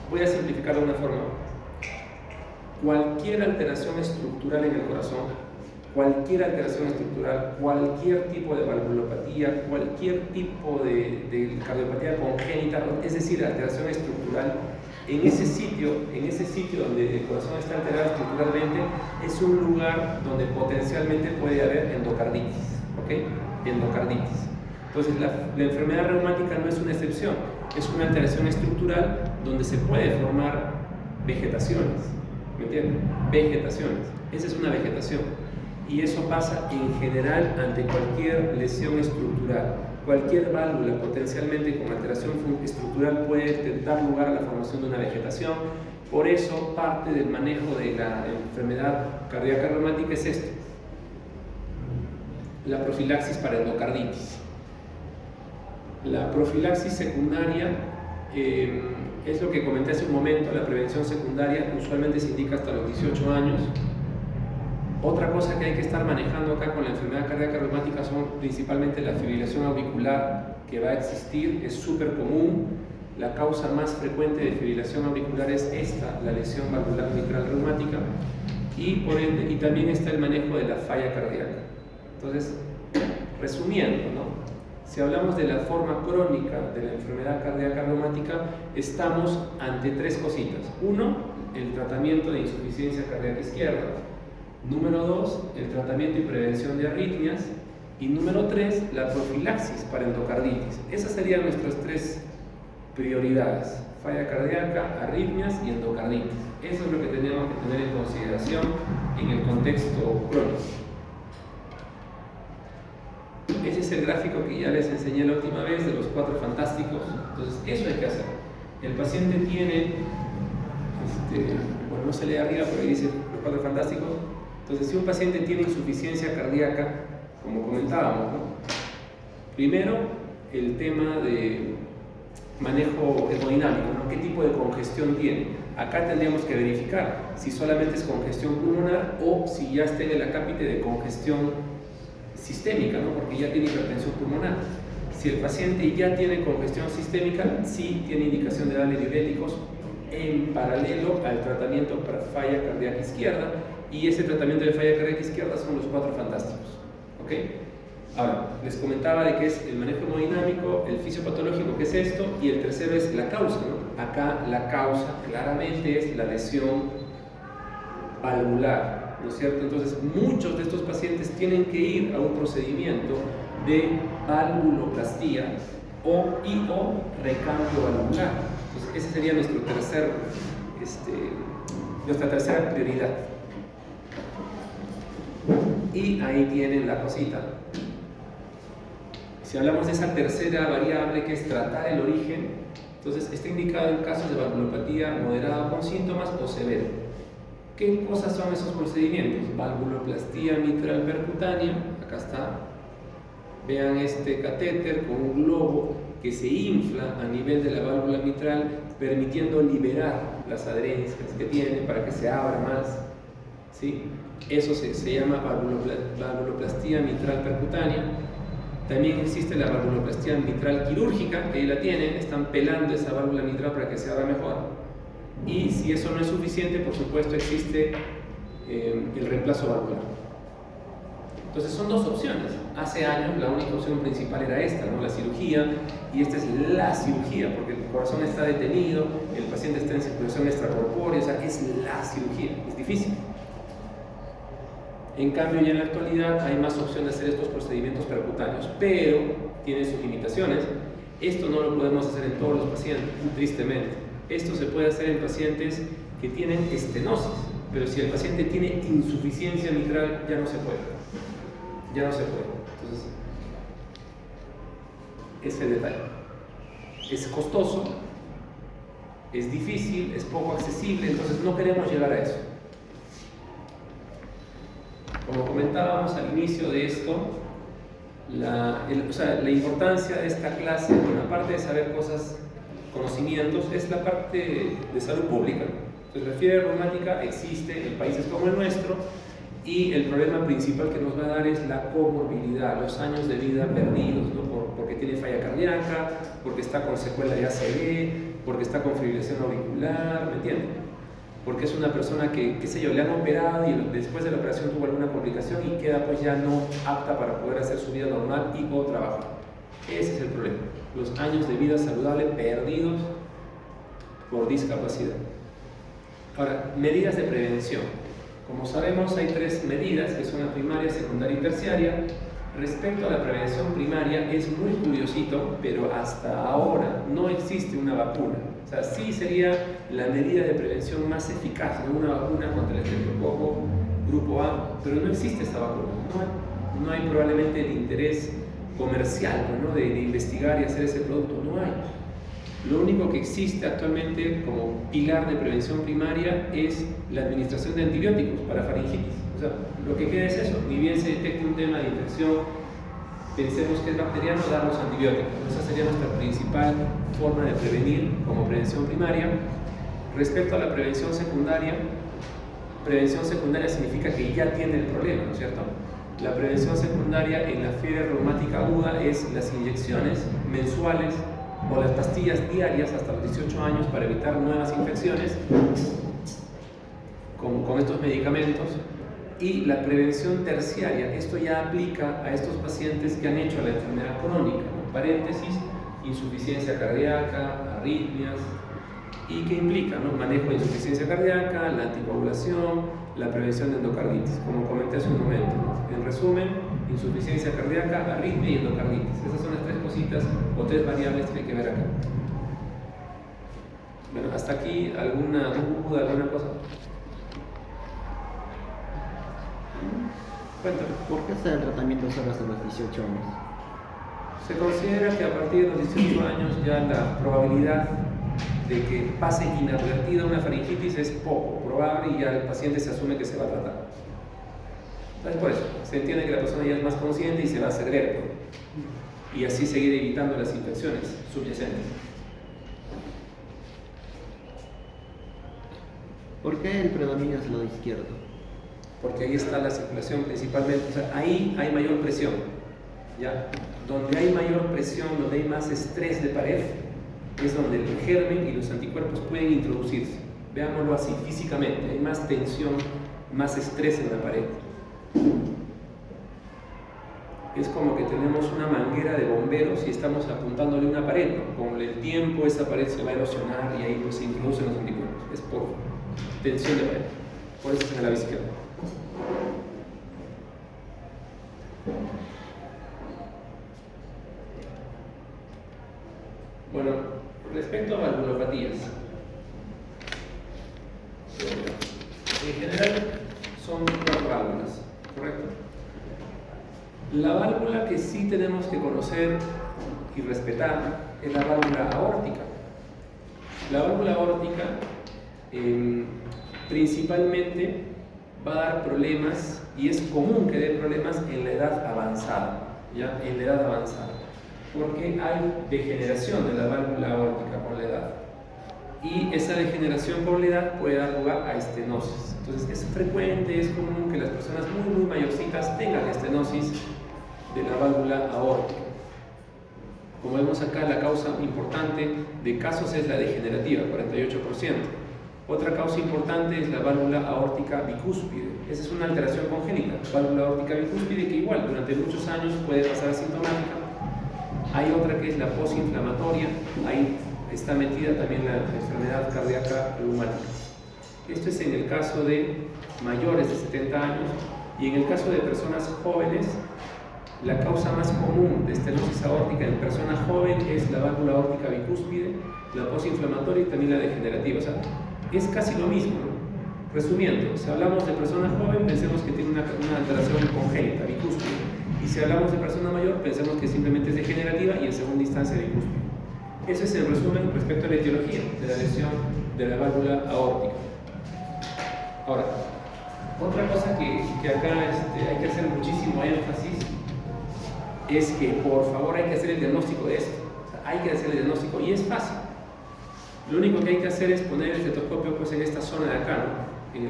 Voy a simplificarlo de una forma. Cualquier alteración estructural en el corazón, cualquier alteración estructural, cualquier tipo de valvulopatía, cualquier tipo de cardiopatía congénita, es decir, alteración estructural, en ese sitio donde el corazón está alterado estructuralmente, es un lugar donde potencialmente puede haber endocarditis, ¿ok? Endocarditis. Entonces la enfermedad reumática no es una excepción, es una alteración estructural donde se puede formar vegetaciones, ¿me entienden? Vegetaciones, esa es una vegetación. Y eso pasa en general ante cualquier lesión estructural. Cualquier válvula potencialmente con alteración estructural puede dar lugar a la formación de una vegetación. Por eso parte del manejo de la enfermedad cardíaca reumática es esto: la profilaxis para endocarditis. La profilaxis secundaria es lo que comenté hace un momento. La prevención secundaria usualmente se indica hasta los 18 años. Otra cosa que hay que estar manejando acá con la enfermedad cardíaca reumática son principalmente la fibrilación auricular, que va a existir, es súper común. La causa más frecuente de fibrilación auricular es esta, la lesión valvular mitral reumática, y por ende, y también está el manejo de la falla cardíaca. Entonces, resumiendo, ¿no?, si hablamos de la forma crónica de la enfermedad cardíaca reumática, estamos ante tres cositas. Uno, el tratamiento de insuficiencia cardíaca izquierda. Número 2, el tratamiento y prevención de arritmias. Y número 3, la profilaxis para endocarditis. Esas serían nuestras tres prioridades: falla cardíaca, arritmias y endocarditis. Eso es lo que tenemos que tener en consideración en el contexto crónico. Ese es el gráfico que ya les enseñé la última vez de los 4 fantásticos. Entonces, eso hay que hacer. El paciente tiene, bueno, no se lee arriba, pero ahí dice los 4 fantásticos. Entonces, si un paciente tiene insuficiencia cardíaca, como comentábamos, ¿no?, primero, el tema de manejo hemodinámico, ¿no?, qué tipo de congestión tiene. Acá tendríamos que verificar si solamente es congestión pulmonar o si ya está en el acápite de congestión sistémica, ¿no?, porque ya tiene hipertensión pulmonar. Si el paciente ya tiene congestión sistémica, sí tiene indicación de darle diuréticos en paralelo al tratamiento para falla cardíaca izquierda, y ese tratamiento de falla cardíaca izquierda son los 4 fantásticos, ¿ok? Ahora, les comentaba de que es el manejo hemodinámico, el fisiopatológico, que es esto, y el tercero es la causa, ¿no? Acá la causa claramente es la lesión valvular, ¿no es cierto? Entonces, muchos de estos pacientes tienen que ir a un procedimiento de valvuloplastía o recambio valvular. Entonces, ese sería nuestra tercera prioridad. Y ahí tienen la cosita. Si hablamos de esa tercera variable que es tratar el origen, entonces está indicado en casos de valvulopatía moderada con síntomas o severo. ¿Qué cosas son esos procedimientos? Valvuloplastía mitral percutánea, acá está. Vean este catéter con un globo que se infla a nivel de la válvula mitral, permitiendo liberar las adherencias que tiene para que se abra más. ¿Sí? Eso se llama valvuloplastía mitral percutánea. También existe la valvuloplastía mitral quirúrgica, que ahí la tienen, están pelando esa válvula mitral para que se abra mejor. Y si eso no es suficiente, por supuesto existe el reemplazo valvular. Entonces son dos opciones. Hace años la única opción principal era esta, ¿no? La cirugía, y esta es la cirugía, porque el corazón está detenido, el paciente está en circulación extracorpórea, o sea, es la cirugía, es difícil. En cambio, ya en la actualidad hay más opción de hacer estos procedimientos percutáneos, pero tiene sus limitaciones. Esto no lo podemos hacer en todos los pacientes, tristemente. Esto se puede hacer en pacientes que tienen estenosis, pero si el paciente tiene insuficiencia mitral, ya no se puede. Ya no se puede. Entonces, ese es el detalle. Es costoso, es difícil, es poco accesible, entonces no queremos llegar a eso. Como comentábamos al inicio de esto, la importancia de esta clase, bueno, aparte de saber cosas, conocimientos, es la parte de salud pública. Entonces, la fiebre reumática existe en países como el nuestro, y el problema principal que nos va a dar es la comorbilidad, los años de vida perdidos, ¿no? Porque tiene falla cardíaca, porque está con secuela de ACV, porque está con fibrilación auricular, ¿me entienden? Porque es una persona que, qué sé yo, le han operado y después de la operación tuvo alguna complicación y queda pues ya no apta para poder hacer su vida normal y o trabajar. Ese es el problema, los años de vida saludable perdidos por discapacidad. Ahora, medidas de prevención. Como sabemos, hay tres medidas, que son la primaria, secundaria y terciaria. Respecto a la prevención primaria, es muy curiosito, pero hasta ahora no existe una vacuna. O sea, sí sería la medida de prevención más eficaz, ¿no? Una vacuna contra el estreptococo grupo A, pero no existe esta vacuna. No hay probablemente el interés comercial, ¿no? de investigar y hacer ese producto, no hay. Lo único que existe actualmente como pilar de prevención primaria es la administración de antibióticos para faringitis. O sea, lo que queda es eso, ni bien se detecta un tema de infección, pensemos que es bacteriano, dar los antibióticos. Esa sería nuestra principal forma de prevenir como prevención primaria. Respecto a la prevención secundaria significa que ya tiene el problema, ¿no es cierto? La prevención secundaria en la fiebre reumática aguda es las inyecciones mensuales o las pastillas diarias hasta los 18 años para evitar nuevas infecciones con estos medicamentos. Y la prevención terciaria, esto ya aplica a estos pacientes que han hecho la enfermedad crónica, ¿no? Paréntesis, insuficiencia cardíaca, arritmias, y que implica, ¿no? Manejo de insuficiencia cardíaca, la anticoagulación, la prevención de endocarditis, como comenté hace un momento, ¿no? En resumen, insuficiencia cardíaca, arritmia y endocarditis. Esas son las tres cositas o tres variables que hay que ver acá. Bueno, hasta aquí, ¿alguna duda, alguna cosa? Cuéntame. ¿Por qué hacer el tratamiento solo hasta los 18 años? Se considera que a partir de los 18 años ya la probabilidad de que pase inadvertida una faringitis es poco probable y ya el paciente se asume que se va a tratar. Entonces, por eso, se entiende que la persona ya es más consciente y se va a hacer ERCO y así seguir evitando las infecciones subyacentes. ¿Por qué el predominio es el lado izquierdo? Porque ahí está la circulación principalmente, o sea, ahí hay mayor presión, ¿ya? Donde hay mayor presión, donde hay más estrés de pared, es donde el germen y los anticuerpos pueden introducirse. Veámoslo así, físicamente, hay más tensión, más estrés en la pared. Es como que tenemos una manguera de bomberos y estamos apuntándole una pared, ¿no? Con el tiempo esa pared se va a erosionar y ahí pues se introducen los anticuerpos. Es por tensión de pared, por eso es en el lado izquierdo. Bueno, respecto a valvulopatías, en general son 4 válvulas, ¿correcto? La válvula que sí tenemos que conocer y respetar es la válvula aórtica. La válvula aórtica principalmente va a dar problemas, y es común que dé problemas en la edad avanzada, ¿ya? En la edad avanzada, porque hay degeneración de la válvula aórtica con la edad, y esa degeneración con la edad puede dar lugar a estenosis. Entonces es frecuente, es común que las personas muy mayorcitas tengan estenosis de la válvula aórtica. Como vemos acá, la causa importante de casos es la degenerativa, 48%. Otra causa importante es la válvula aórtica bicúspide. Esa es una alteración congénita, válvula aórtica bicúspide, que igual durante muchos años puede pasar asintomática. Hay otra que es la posinflamatoria, ahí está metida también la enfermedad cardíaca reumática. Esto es en el caso de mayores de 70 años, y en el caso de personas jóvenes, la causa más común de estenosis aórtica en personas jóvenes es la válvula aórtica bicúspide, la posinflamatoria y también la degenerativa. O sea, es casi lo mismo, ¿no? Resumiendo, si hablamos de persona joven, pensemos que tiene una alteración congénita, bicúspide. Y si hablamos de persona mayor, pensemos que simplemente es degenerativa y en segunda instancia bicúspide. Eso es en resumen respecto a la etiología de la lesión de la válvula aórtica. Ahora, otra cosa que acá hay que hacer muchísimo énfasis es que por favor hay que hacer el diagnóstico de esto. O sea, hay que hacer el diagnóstico y es fácil. Lo único que hay que hacer es poner el estetoscopio pues, en esta zona de acá, ¿no?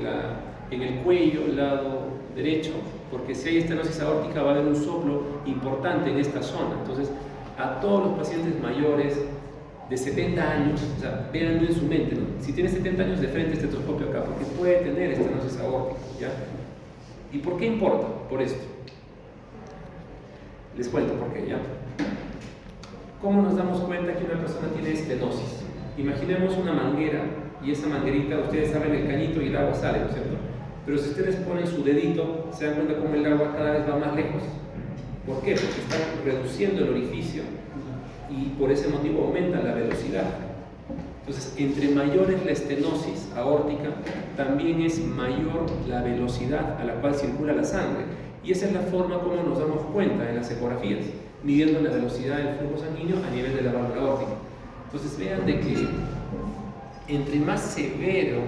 En el cuello, el lado derecho, porque si hay estenosis aórtica va a haber un soplo importante en esta zona. Entonces, a todos los pacientes mayores de 70 años, o sea, véanlo en su mente, ¿no? Si tiene 70 años, de frente estetoscopio acá, porque puede tener estenosis aórtica, ¿ya? ¿Y por qué importa? Por esto. Les cuento por qué, ¿ya? ¿Cómo nos damos cuenta que una persona tiene estenosis? Imaginemos una manguera, y esa manguerita, ustedes saben el cañito y el agua sale, ¿no es cierto? Pero si ustedes ponen su dedito, se dan cuenta cómo el agua cada vez va más lejos. ¿Por qué? Porque están reduciendo el orificio y por ese motivo aumenta la velocidad. Entonces, entre mayor es la estenosis aórtica, también es mayor la velocidad a la cual circula la sangre. Y esa es la forma como nos damos cuenta en las ecografías, midiendo la velocidad del flujo sanguíneo a nivel de la válvula aórtica. Entonces vean de que entre más severo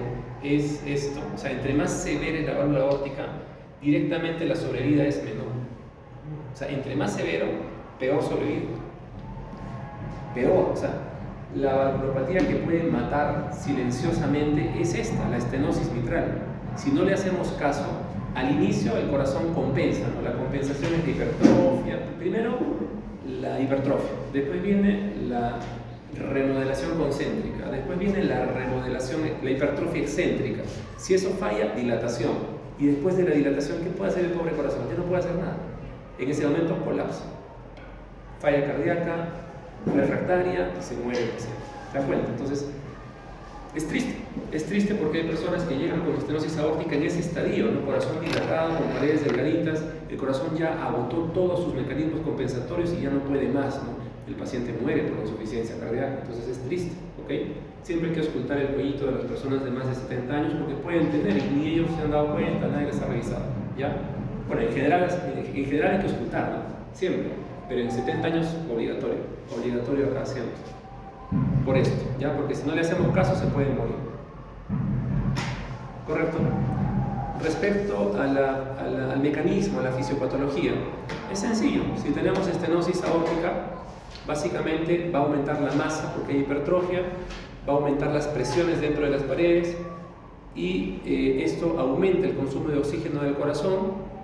es esto, o sea, entre más severa es la válvula aórtica, directamente la sobrevida es menor. O sea, entre más severo, peor sobrevida. Peor, o sea, la valvulopatía que puede matar silenciosamente es esta, la estenosis mitral. Si no le hacemos caso, al inicio el corazón compensa, ¿no? La compensación es de hipertrofia. Primero la hipertrofia, después viene la remodelación concéntrica, después viene la remodelación, la hipertrofia excéntrica. Si eso falla, dilatación. Y después de la dilatación, ¿qué puede hacer el pobre corazón? Ya no puede hacer nada. En ese momento colapsa. Falla cardíaca, refractaria, y se muere el paciente. ¿Se dan cuenta? Entonces, es triste porque hay personas que llegan con estenosis aórtica en ese estadio, ¿no? Corazón dilatado, con paredes delgaditas, el corazón ya agotó todos sus mecanismos compensatorios y ya no puede más, ¿no? El paciente muere por insuficiencia cardíaca, entonces es triste, ¿ok? Siempre hay que auscultar el cuellito de las personas de más de 70 años porque pueden tener, y ni ellos se han dado cuenta, nadie les ha revisado, ¿ya? Bueno, en general hay que auscultar, ¿no? Siempre, pero en 70 años obligatorio acá siempre. Por esto, ¿ya? Porque si no le hacemos caso se puede morir. ¿Correcto? Respecto al mecanismo, a la fisiopatología, es sencillo. Si tenemos estenosis aórtica, básicamente va a aumentar la masa porque hay hipertrofia, va a aumentar las presiones dentro de las paredes y esto aumenta el consumo de oxígeno del corazón,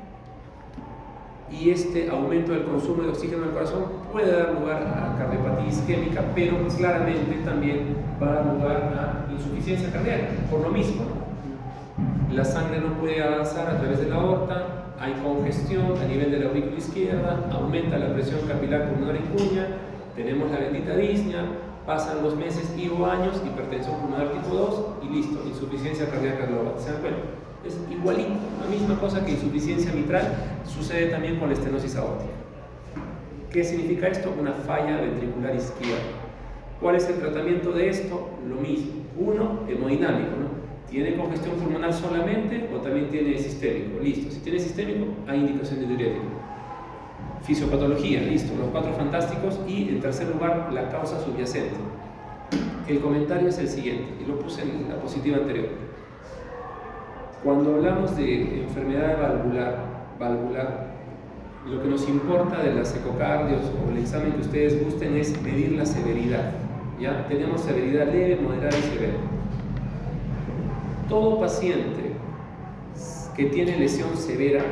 y este aumento del consumo de oxígeno del corazón puede dar lugar a cardiopatía isquémica, pero claramente también va a dar lugar a insuficiencia cardíaca, por lo mismo, ¿no? La sangre no puede avanzar a través de la aorta, hay congestión a nivel de la aurícula izquierda, aumenta la presión capilar pulmonar en cuña, tenemos la bendita disnea, pasan los meses y o años, hipertensión pulmonar tipo 2 y listo, insuficiencia cardíaca global. ¿Se dan cuenta? Es igualito, la misma cosa que insuficiencia mitral sucede también con la estenosis aórtica. ¿Qué significa esto? Una falla ventricular izquierda. ¿Cuál es el tratamiento de esto? Lo mismo. Uno, hemodinámico, ¿no? ¿Tiene congestión pulmonar solamente o también tiene sistémico? Listo. Si tiene sistémico, hay indicación de diurético. Fisiopatología, listo, los 4 fantásticos. Y en tercer lugar, la causa subyacente. El comentario es el siguiente, y lo puse en la diapositiva anterior. Cuando hablamos de enfermedad valvular, lo que nos importa de las ecocardios o el examen que ustedes gusten es medir la severidad. ¿Ya? Tenemos severidad leve, moderada y severa. Todo paciente que tiene lesión severa,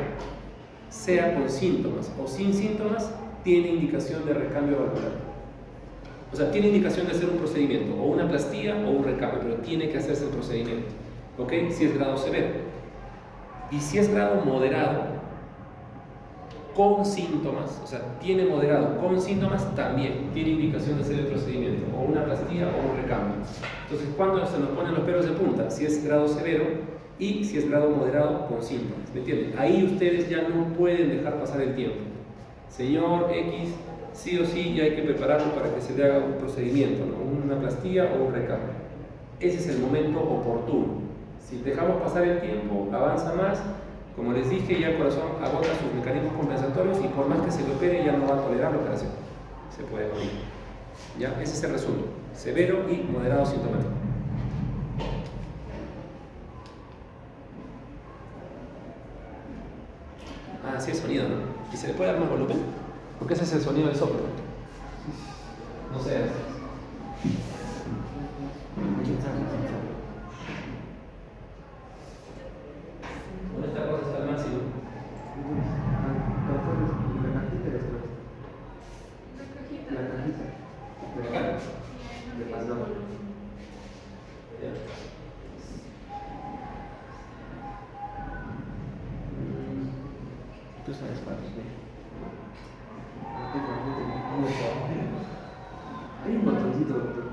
sea con síntomas o sin síntomas, tiene indicación de recambio valvular. O sea, tiene indicación de hacer un procedimiento, o una plastía o un recambio, pero tiene que hacerse el procedimiento. ¿Ok? Si es grado severo. Y si es grado moderado, con síntomas, o sea, tiene moderado con síntomas, también tiene indicación de hacer el procedimiento, o una plastía o un recambio. Entonces, ¿cuándo se nos ponen los pelos de punta? Si es grado severo y si es grado moderado con síntomas, ¿me entienden? Ahí ustedes ya no pueden dejar pasar el tiempo. Señor X, sí o sí ya hay que prepararlo para que se le haga un procedimiento, ¿no? Una plastía o un recambio. Ese es el momento oportuno. Si dejamos pasar el tiempo, avanza más. Como les dije, ya el corazón agota sus mecanismos compensatorios y por más que se lo opere ya no va a tolerar la operación. Se puede morir. ¿Ya? Ese es el resumen. Severo y moderado sintomático. Ah, sí es sonido, ¿no? ¿Y se le puede dar más volumen? Porque ese es el sonido del soplo. No sé. Con esta cosa está al máximo. La cajita. ¿Acá? Ya. Tú sabes para qué. Hay un botoncito, doctor.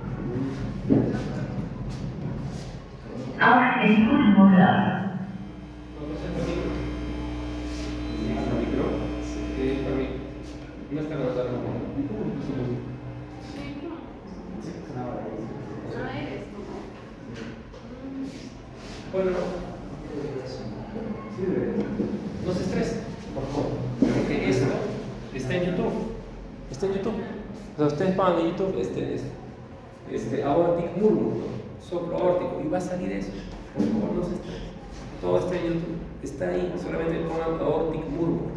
Ahora es último grado. No está anotado. Bueno, no se estresen, por favor, porque esto está en YouTube. Está en YouTube. O sea, ustedes van a YouTube aortic murmur, soplo aórtico, y va a salir eso. Por favor, no se estresen. Todo está en YouTube. Está ahí, solamente pongan aortic murmur,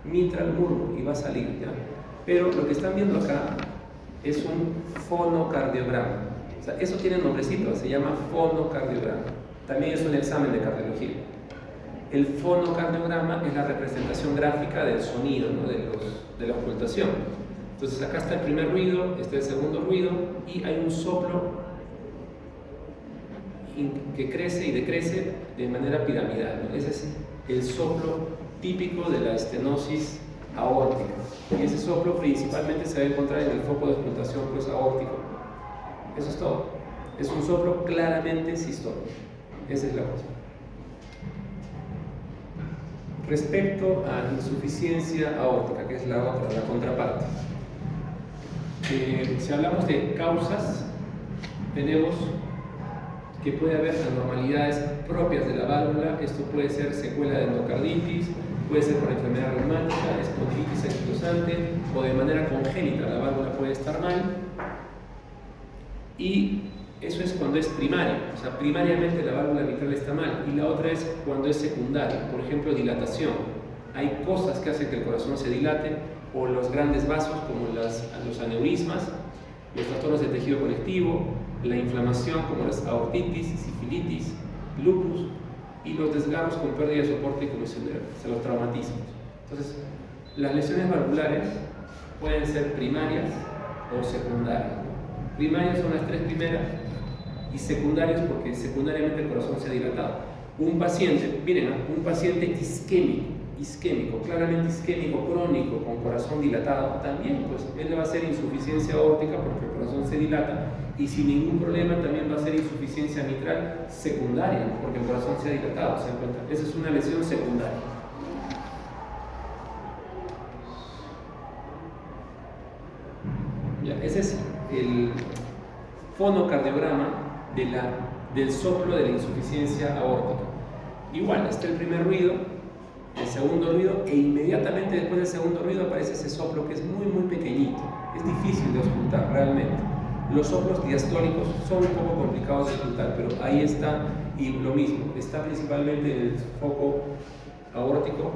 mitral murmur, y va a salir, ¿ya? Pero lo que están viendo acá es un fonocardiograma. O sea, eso tiene nombrecito, se llama fonocardiograma. También es un examen de cardiología. El fonocardiograma es la representación gráfica del sonido, ¿no? de la ocultación. Entonces acá está el primer ruido, está el segundo ruido y hay un soplo que crece y decrece de manera piramidal, ¿no? Ese es el soplo típico de la estenosis aórtica. Y ese soplo principalmente se va a encontrar en el foco de ocultación pues, aórtico. Eso es todo. Es un soplo claramente sistólico. Esa es la cosa. Respecto a insuficiencia aórtica, que es la otra, la contraparte. Si hablamos de causas, tenemos que puede haber anormalidades propias de la válvula. Esto puede ser secuela de endocarditis, puede ser por enfermedad reumática, espondilitis anquilosante o de manera congénita la válvula puede estar mal. Y eso es cuando es primario, o sea, primariamente la válvula mitral está mal. Y la otra es cuando es secundario, por ejemplo, dilatación. Hay cosas que hacen que el corazón se dilate, o los grandes vasos como los aneurismas, los trastornos del tejido conectivo, la inflamación como las aortitis, sifilitis, lupus y los desgarros con pérdida de soporte y conmoción nerviosa, o sea, los traumatismos. Entonces, las lesiones valvulares pueden ser primarias o secundarias. Primarias son las 3 primeras y secundarias porque secundariamente el corazón se ha dilatado. Un paciente, miren, un paciente isquémico, claramente isquémico, crónico, con corazón dilatado, también pues él va a ser insuficiencia aórtica porque el corazón se dilata y sin ningún problema también va a ser insuficiencia mitral secundaria, ¿no? Porque el corazón se ha dilatado, ¿se dan cuenta? Esa es una lesión secundaria. Ya, ese es el fonocardiograma del soplo de la insuficiencia aórtica. Igual, está el primer ruido, el segundo ruido, e inmediatamente después del segundo ruido aparece ese soplo que es muy muy pequeñito, es difícil de ocultar realmente. Los soplos diastólicos son un poco complicados de ocultar, pero ahí está, y lo mismo, está principalmente en el foco aórtico.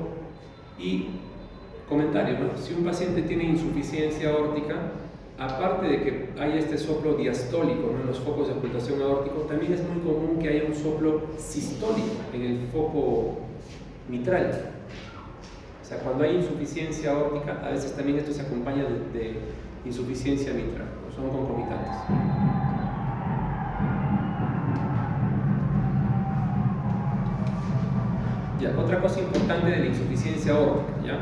Y comentario, ¿no? Si un paciente tiene insuficiencia aórtica, aparte de que haya este soplo diastólico, ¿no?, en los focos de ocultación aórtico, también es muy común que haya un soplo sistólico en el foco mitral. O sea, cuando hay insuficiencia aórtica, a veces también esto se acompaña de insuficiencia mitral, ¿no? Son concomitantes. Ya, otra cosa importante de la insuficiencia aórtica, ¿ya?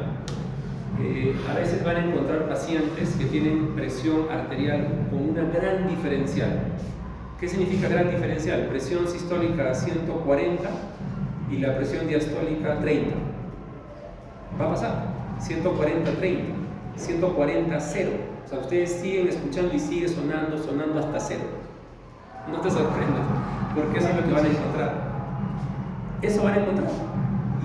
A veces van a encontrar pacientes que tienen presión arterial con una gran diferencial. ¿Qué significa gran diferencial? Presión sistólica 140 y la presión diastólica 30. Va a pasar 140-30, 140-0. O sea, ustedes siguen escuchando y sigue sonando hasta 0. No te sorprendas, porque eso es lo que van a encontrar. Eso van a encontrar.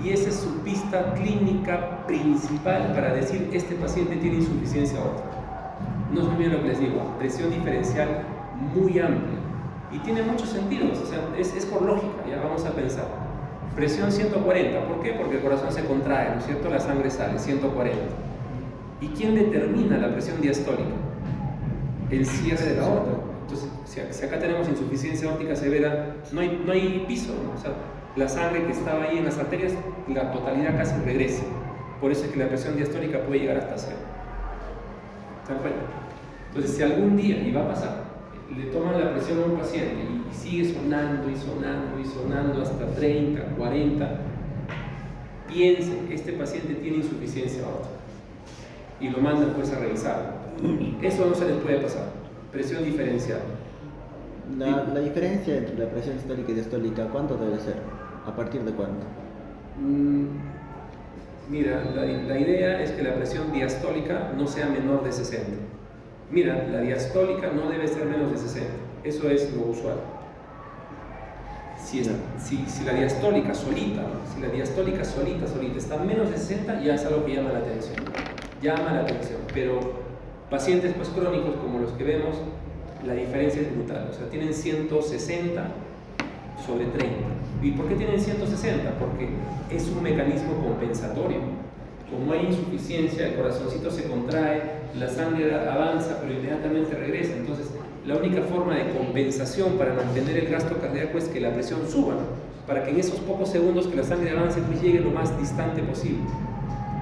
Y esa es su pista clínica principal para decir este paciente tiene insuficiencia aórtica. No se olviden lo que les digo, presión diferencial muy amplia. Y tiene muchos sentidos, o sea, es por lógica, ya vamos a pensar. Presión 140, ¿por qué? Porque el corazón se contrae, ¿no es cierto? La sangre sale, 140. ¿Y quién determina la presión diastólica? El cierre de la aorta. Entonces, si acá tenemos insuficiencia aórtica severa, no hay piso, ¿no? O sea, la sangre que estaba ahí en las arterias, la totalidad casi regresa. Por eso es que la presión diastólica puede llegar hasta 0. ¿Se dan cuenta? Entonces, si algún día, y va a pasar, le toman la presión a un paciente y sigue sonando y sonando y sonando hasta 30, 40, piensen, este paciente tiene insuficiencia aórtica. Y lo mandan pues a revisar. Eso no se les puede pasar. Presión diferencial. La diferencia entre la presión sistólica y diastólica, ¿cuánto debe ser? ¿A partir de cuánto? Mira, la idea es que la presión diastólica no sea menor de 60. Mira, la diastólica no debe ser menos de 60. Eso es lo usual. Si la diastólica solita, ¿no? Si la diastólica solita está menos de 60, ya es algo que llama la atención. Llama la atención. Pero pacientes pues crónicos como los que vemos, la diferencia es brutal. O sea, tienen 160 sobre 30. ¿Y por qué tienen 160? Porque es un mecanismo compensatorio. Como hay insuficiencia, el corazoncito se contrae, la sangre avanza, pero inmediatamente regresa. Entonces, la única forma de compensación para mantener el gasto cardíaco es que la presión suba, ¿no? Para que en esos pocos segundos que la sangre avance, pues llegue lo más distante posible.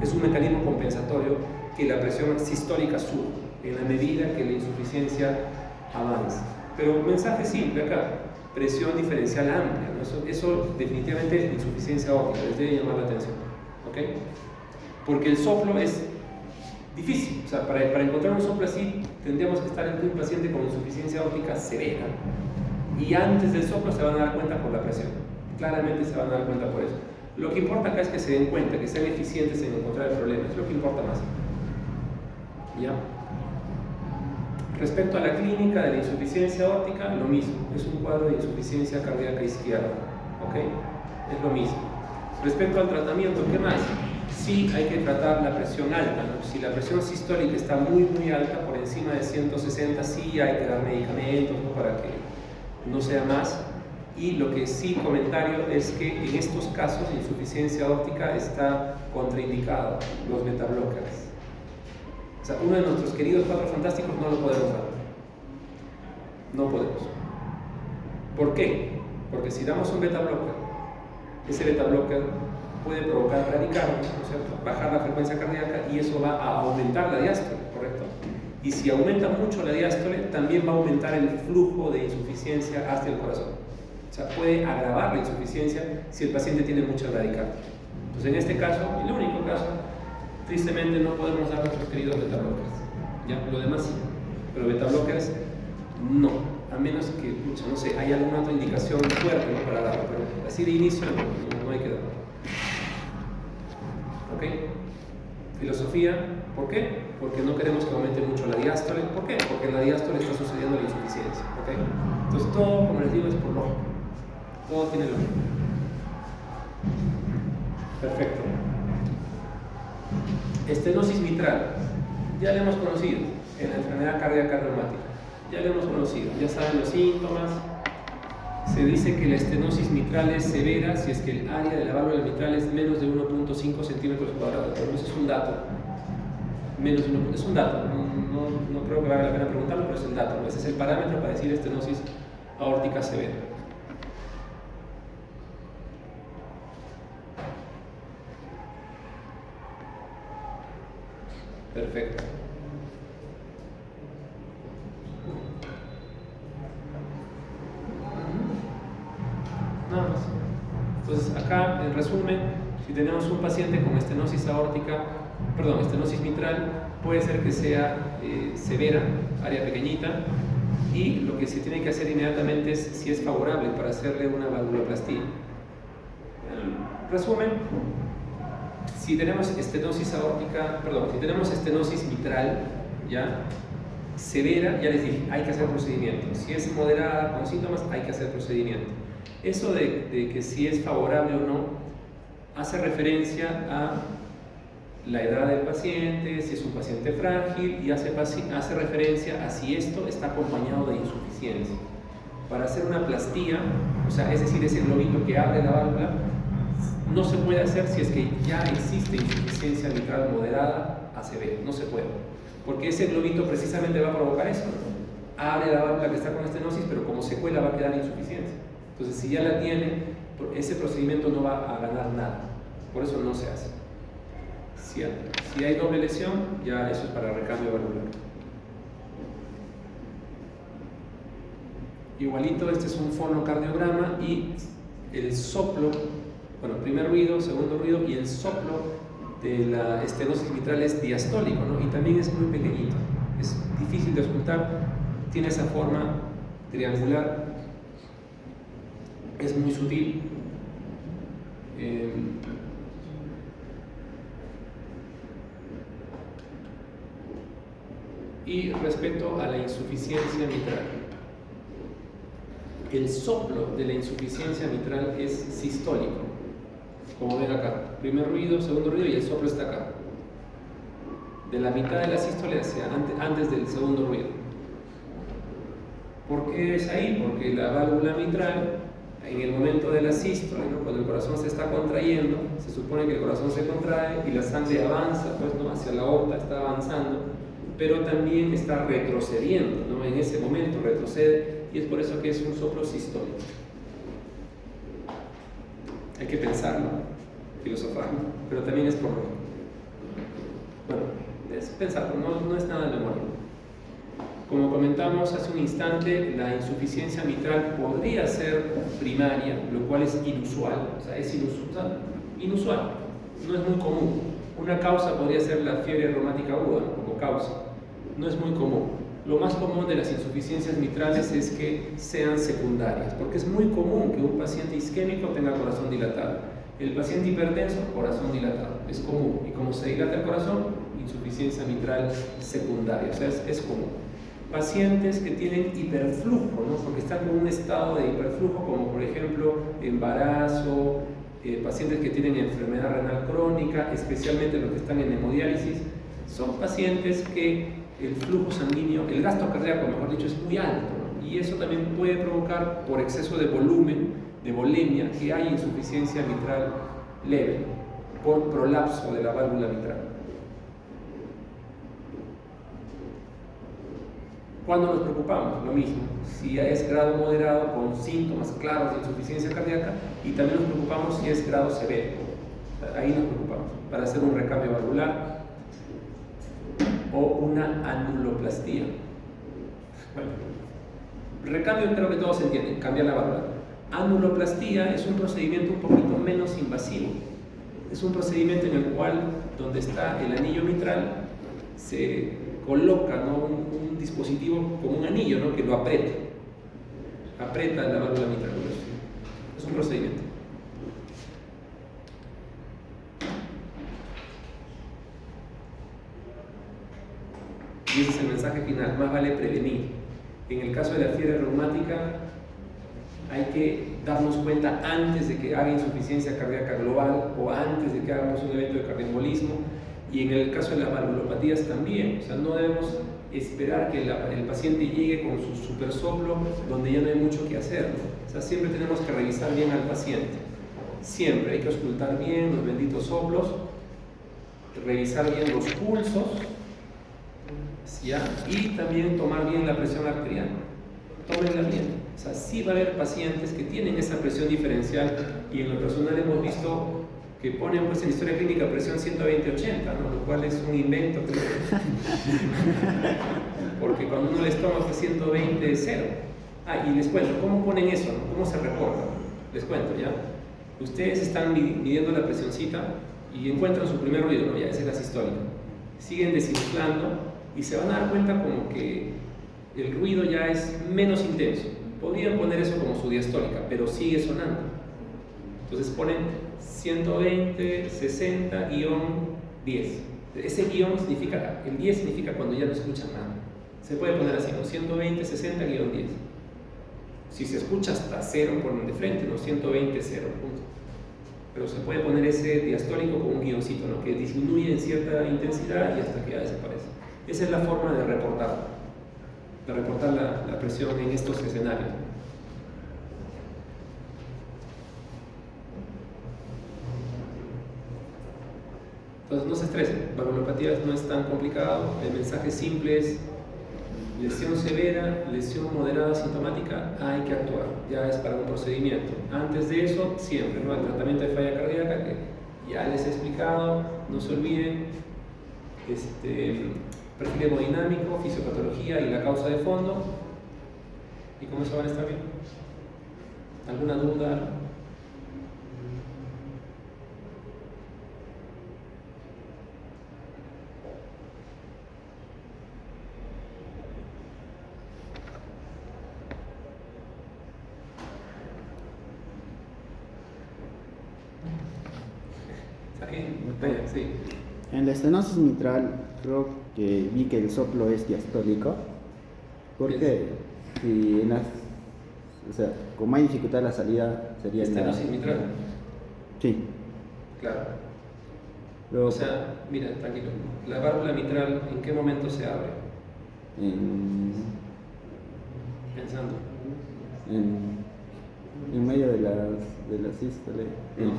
Es un mecanismo compensatorio que la presión sistólica suba en la medida que la insuficiencia avanza. Pero mensaje simple acá, presión diferencial amplia, ¿no? Eso definitivamente es insuficiencia aórtica, les debe llamar la atención, ¿ok? Porque el soplo es difícil, o sea, para encontrar un soplo así tendríamos que estar ante un paciente con insuficiencia aórtica severa, y antes del soplo se van a dar cuenta por la presión, claramente se van a dar cuenta por eso. Lo que importa acá es que se den cuenta, que sean eficientes en encontrar el problema, es lo que importa más. ¿Ya? Respecto a la clínica de la insuficiencia aórtica, lo mismo, es un cuadro de insuficiencia cardíaca izquierda, ¿ok? Es lo mismo. Respecto al tratamiento, ¿qué más? Sí hay que tratar la presión alta, ¿no? Si la presión sistólica está muy alta, por encima de 160, sí hay que dar medicamentos, ¿no? Para que no sea más. Y lo que sí comentario es que en estos casos de insuficiencia aórtica está contraindicado los beta-blockers. O sea, uno de nuestros queridos 4 fantásticos no lo podemos dar. No podemos. ¿Por qué? Porque si damos un beta-blocker, ese beta-blocker puede provocar bradicardia, ¿no es cierto? Bajar la frecuencia cardíaca, y eso va a aumentar la diástole, ¿correcto? Y si aumenta mucho la diástole, también va a aumentar el flujo de insuficiencia hacia el corazón. O sea, puede agravar la insuficiencia si el paciente tiene mucha bradicardia. Entonces, en este caso, el único caso, tristemente no podemos dar nuestros queridos beta-blockers. ¿Ya? Lo demás sí, pero beta-blockers no, a menos que, no sé, hay alguna otra indicación fuerte, ¿no?, para darlo, pero así de inicio no hay que darlo. ¿Ok? Filosofía, ¿por qué? Porque no queremos que aumente mucho la diástole. ¿Por qué? Porque en la diástole está sucediendo la insuficiencia. ¿Ok? Entonces todo, como les digo, es por lógica. Todo tiene lógica. Perfecto. Estenosis mitral, ya la hemos conocido en la enfermedad cardíaca reumática, ya la hemos conocido, ya saben los síntomas. Se dice que la estenosis mitral es severa si es que el área de la válvula mitral es menos de 1.5 centímetros cuadrados. Eso es un dato. Menos de 1, es un dato, no creo que valga la pena preguntarlo, pero es el dato. Ese es el parámetro para decir estenosis aórtica severa. Perfecto. Nada más. Entonces, acá, en resumen, si tenemos un paciente con estenosis mitral, puede ser que sea severa, área pequeñita, y lo que se tiene que hacer inmediatamente es si es favorable para hacerle una valvuloplastía. En resumen, si tenemos estenosis mitral, ya severa, ya les dije, hay que hacer procedimiento. Si es moderada con síntomas, hay que hacer procedimiento. Eso de que si es favorable o no, hace referencia a la edad del paciente, si es un paciente frágil, y hace referencia a si esto está acompañado de insuficiencia. Para hacer una plastía, o sea, es decir, ese globito que abre la válvula, no se puede hacer si es que ya existe insuficiencia mitral moderada a severa, no se puede, porque ese globito precisamente va a provocar eso, ¿no? Abre la válvula que está con estenosis, pero como secuela va a quedar insuficiencia. Entonces, si ya la tiene, ese procedimiento no va a ganar nada, por eso no se hace. Si hay doble lesión, ya eso es para recambio valvular. Igualito, este es un fonocardiograma y el soplo, bueno, primer ruido, segundo ruido, y el soplo de la estenosis mitral es diastólico, ¿no? Y también es muy pequeñito, es difícil de escuchar, tiene esa forma triangular, es muy sutil. Y respecto a la insuficiencia mitral, el soplo de la insuficiencia mitral es sistólico, como ven acá, primer ruido, segundo ruido, y el soplo está acá, de la mitad de la sístole hacia antes del segundo ruido. ¿Por qué es ahí? Porque la válvula mitral, en el momento de la sístole, ¿no? Cuando el corazón se está contrayendo, se supone que el corazón se contrae y la sangre avanza, pues, ¿no? Hacia la aorta, está avanzando, pero también está retrocediendo, ¿no? En ese momento retrocede, y es por eso que es un soplo sistólico. Hay que pensarlo, filosofarlo, pero también es por lógica. Bueno, es pensarlo, no es nada de memoria. Como comentamos hace un instante, la insuficiencia mitral podría ser primaria, lo cual es inusual, o sea, es inusual, no es muy común. Una causa podría ser la fiebre reumática aguda, como causa, no es muy común. Lo más común de las insuficiencias mitrales es que sean secundarias, porque es muy común que un paciente isquémico tenga corazón dilatado. El paciente hipertenso, corazón dilatado, es común. Y como se dilata el corazón, insuficiencia mitral secundaria, o sea, es común. Pacientes que tienen hiperflujo, ¿no? Porque están en un estado de hiperflujo, como por ejemplo embarazo, pacientes que tienen enfermedad renal crónica, especialmente los que están en hemodiálisis, son pacientes que el flujo sanguíneo, el gasto cardíaco, mejor dicho, es muy alto, ¿no? Y eso también puede provocar, por exceso de volumen, de volemia, que hay insuficiencia mitral leve, por prolapso de la válvula mitral. ¿Cuándo nos preocupamos? Lo mismo, si es grado moderado con síntomas claros de insuficiencia cardíaca, y también nos preocupamos si es grado severo. Ahí nos preocupamos, para hacer un recambio valvular o una anuloplastía. Bueno, recambio creo que todos entienden, cambiar la válvula. Anuloplastía es un procedimiento un poquito menos invasivo. Es un procedimiento en el cual, donde está el anillo mitral, se coloca, ¿no? un dispositivo como un anillo, ¿no? Que lo aprieta la válvula mitral. Es un procedimiento. Y ese es el mensaje final, más vale prevenir. En el caso de la fiebre reumática, hay que darnos cuenta antes de que haga insuficiencia cardíaca global o antes de que hagamos un evento de cardioembolismo, Y en el caso de las valvulopatías también, o sea, no debemos esperar que el paciente llegue con su super soplo donde ya no hay mucho que hacer, ¿no? O sea, siempre tenemos que revisar bien al paciente. Siempre hay que auscultar bien los benditos soplos, revisar bien los pulsos, ¿ya? Y también tomar bien la presión arterial. Tómenla bien. O sea, sí va a haber pacientes que tienen esa presión diferencial y en lo personal hemos visto que ponen pues en historia clínica presión 120-80, ¿no? Lo cual es un invento, creo. Porque cuando uno les toma pues 120 es 0. Ah, y les cuento, ¿cómo ponen eso? ¿No? ¿Cómo se reporta? Les cuento, ¿ya? Ustedes están midiendo la presioncita y encuentran su primer ruido, ¿no? Ya esa es la sistólica. Siguen desinflando y se van a dar cuenta como que el ruido ya es menos intenso. Podrían poner eso como su diastólica, pero sigue sonando. Entonces ponen 120, 60, guión 10. Ese guión significa, el 10 significa cuando ya no escuchan nada. Se puede poner así, ¿no? 120, 60, guión 10. Si se escucha hasta 0, ponen de frente, ¿no? 120, 0, punto. Pero se puede poner ese diastólico con un guioncito, ¿no? Que disminuye en cierta intensidad y hasta que ya desaparece. Esa es la forma de reportar la presión en estos escenarios. Entonces no se estresen, valvulopatías no es tan complicado, el mensaje simple es lesión severa, lesión moderada sintomática, hay que actuar, ya es para un procedimiento. Antes de eso, siempre, ¿no? El tratamiento de falla cardíaca, que ya les he explicado, no se olviden, perfil hemodinámico, fisiopatología y la causa de fondo, y con eso van a estar bien. ¿Alguna duda? Sí. En la estenosis mitral creo que vi que el soplo es diastólico, porque si en las, o sea, como hay dificultad la salida sería Estenosis mitral. Sí. Claro. Luego, O sea, mira, tranquilo. La válvula mitral, ¿en qué momento se abre? Pensando. en medio de la sístole. No.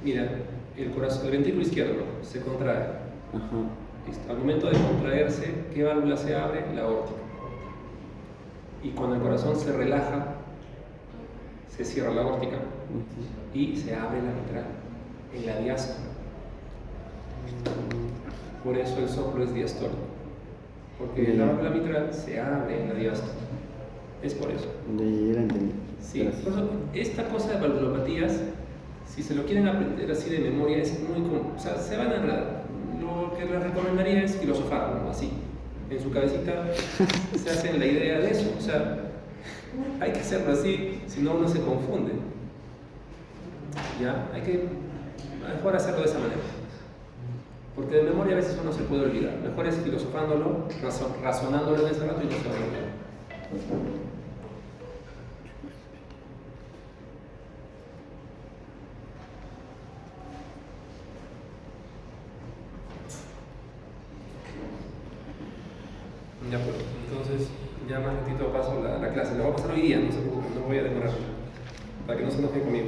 Mira, el corazón, el ventrículo izquierdo se contrae. Ajá. Listo. Al momento de contraerse, ¿qué válvula se abre? La aórtica. Y cuando el corazón se relaja, se cierra la aórtica y se abre la mitral, en la diástole. Por eso el soplo es diastólico, porque la válvula mitral se abre en la diástole. Es por eso. Ya la entendí. Sí, por eso, esta cosa de valvulopatías, si se lo quieren aprender así de memoria, es muy común. O sea, se van a enredar. Lo que les recomendaría es filosofar, ¿no? Así. En su cabecita se hacen la idea de eso. O sea, hay que hacerlo así, si no uno se confunde. ¿Ya? Hay que mejor hacerlo de esa manera. Porque de memoria a veces uno se puede olvidar. Mejor es filosofándolo, razonándolo en ese rato y no se va a olvidar. Ya pues, entonces ya más ratito paso la clase. La voy a pasar hoy día, no se preocupen, no voy a demorar. Para que no se enojen conmigo.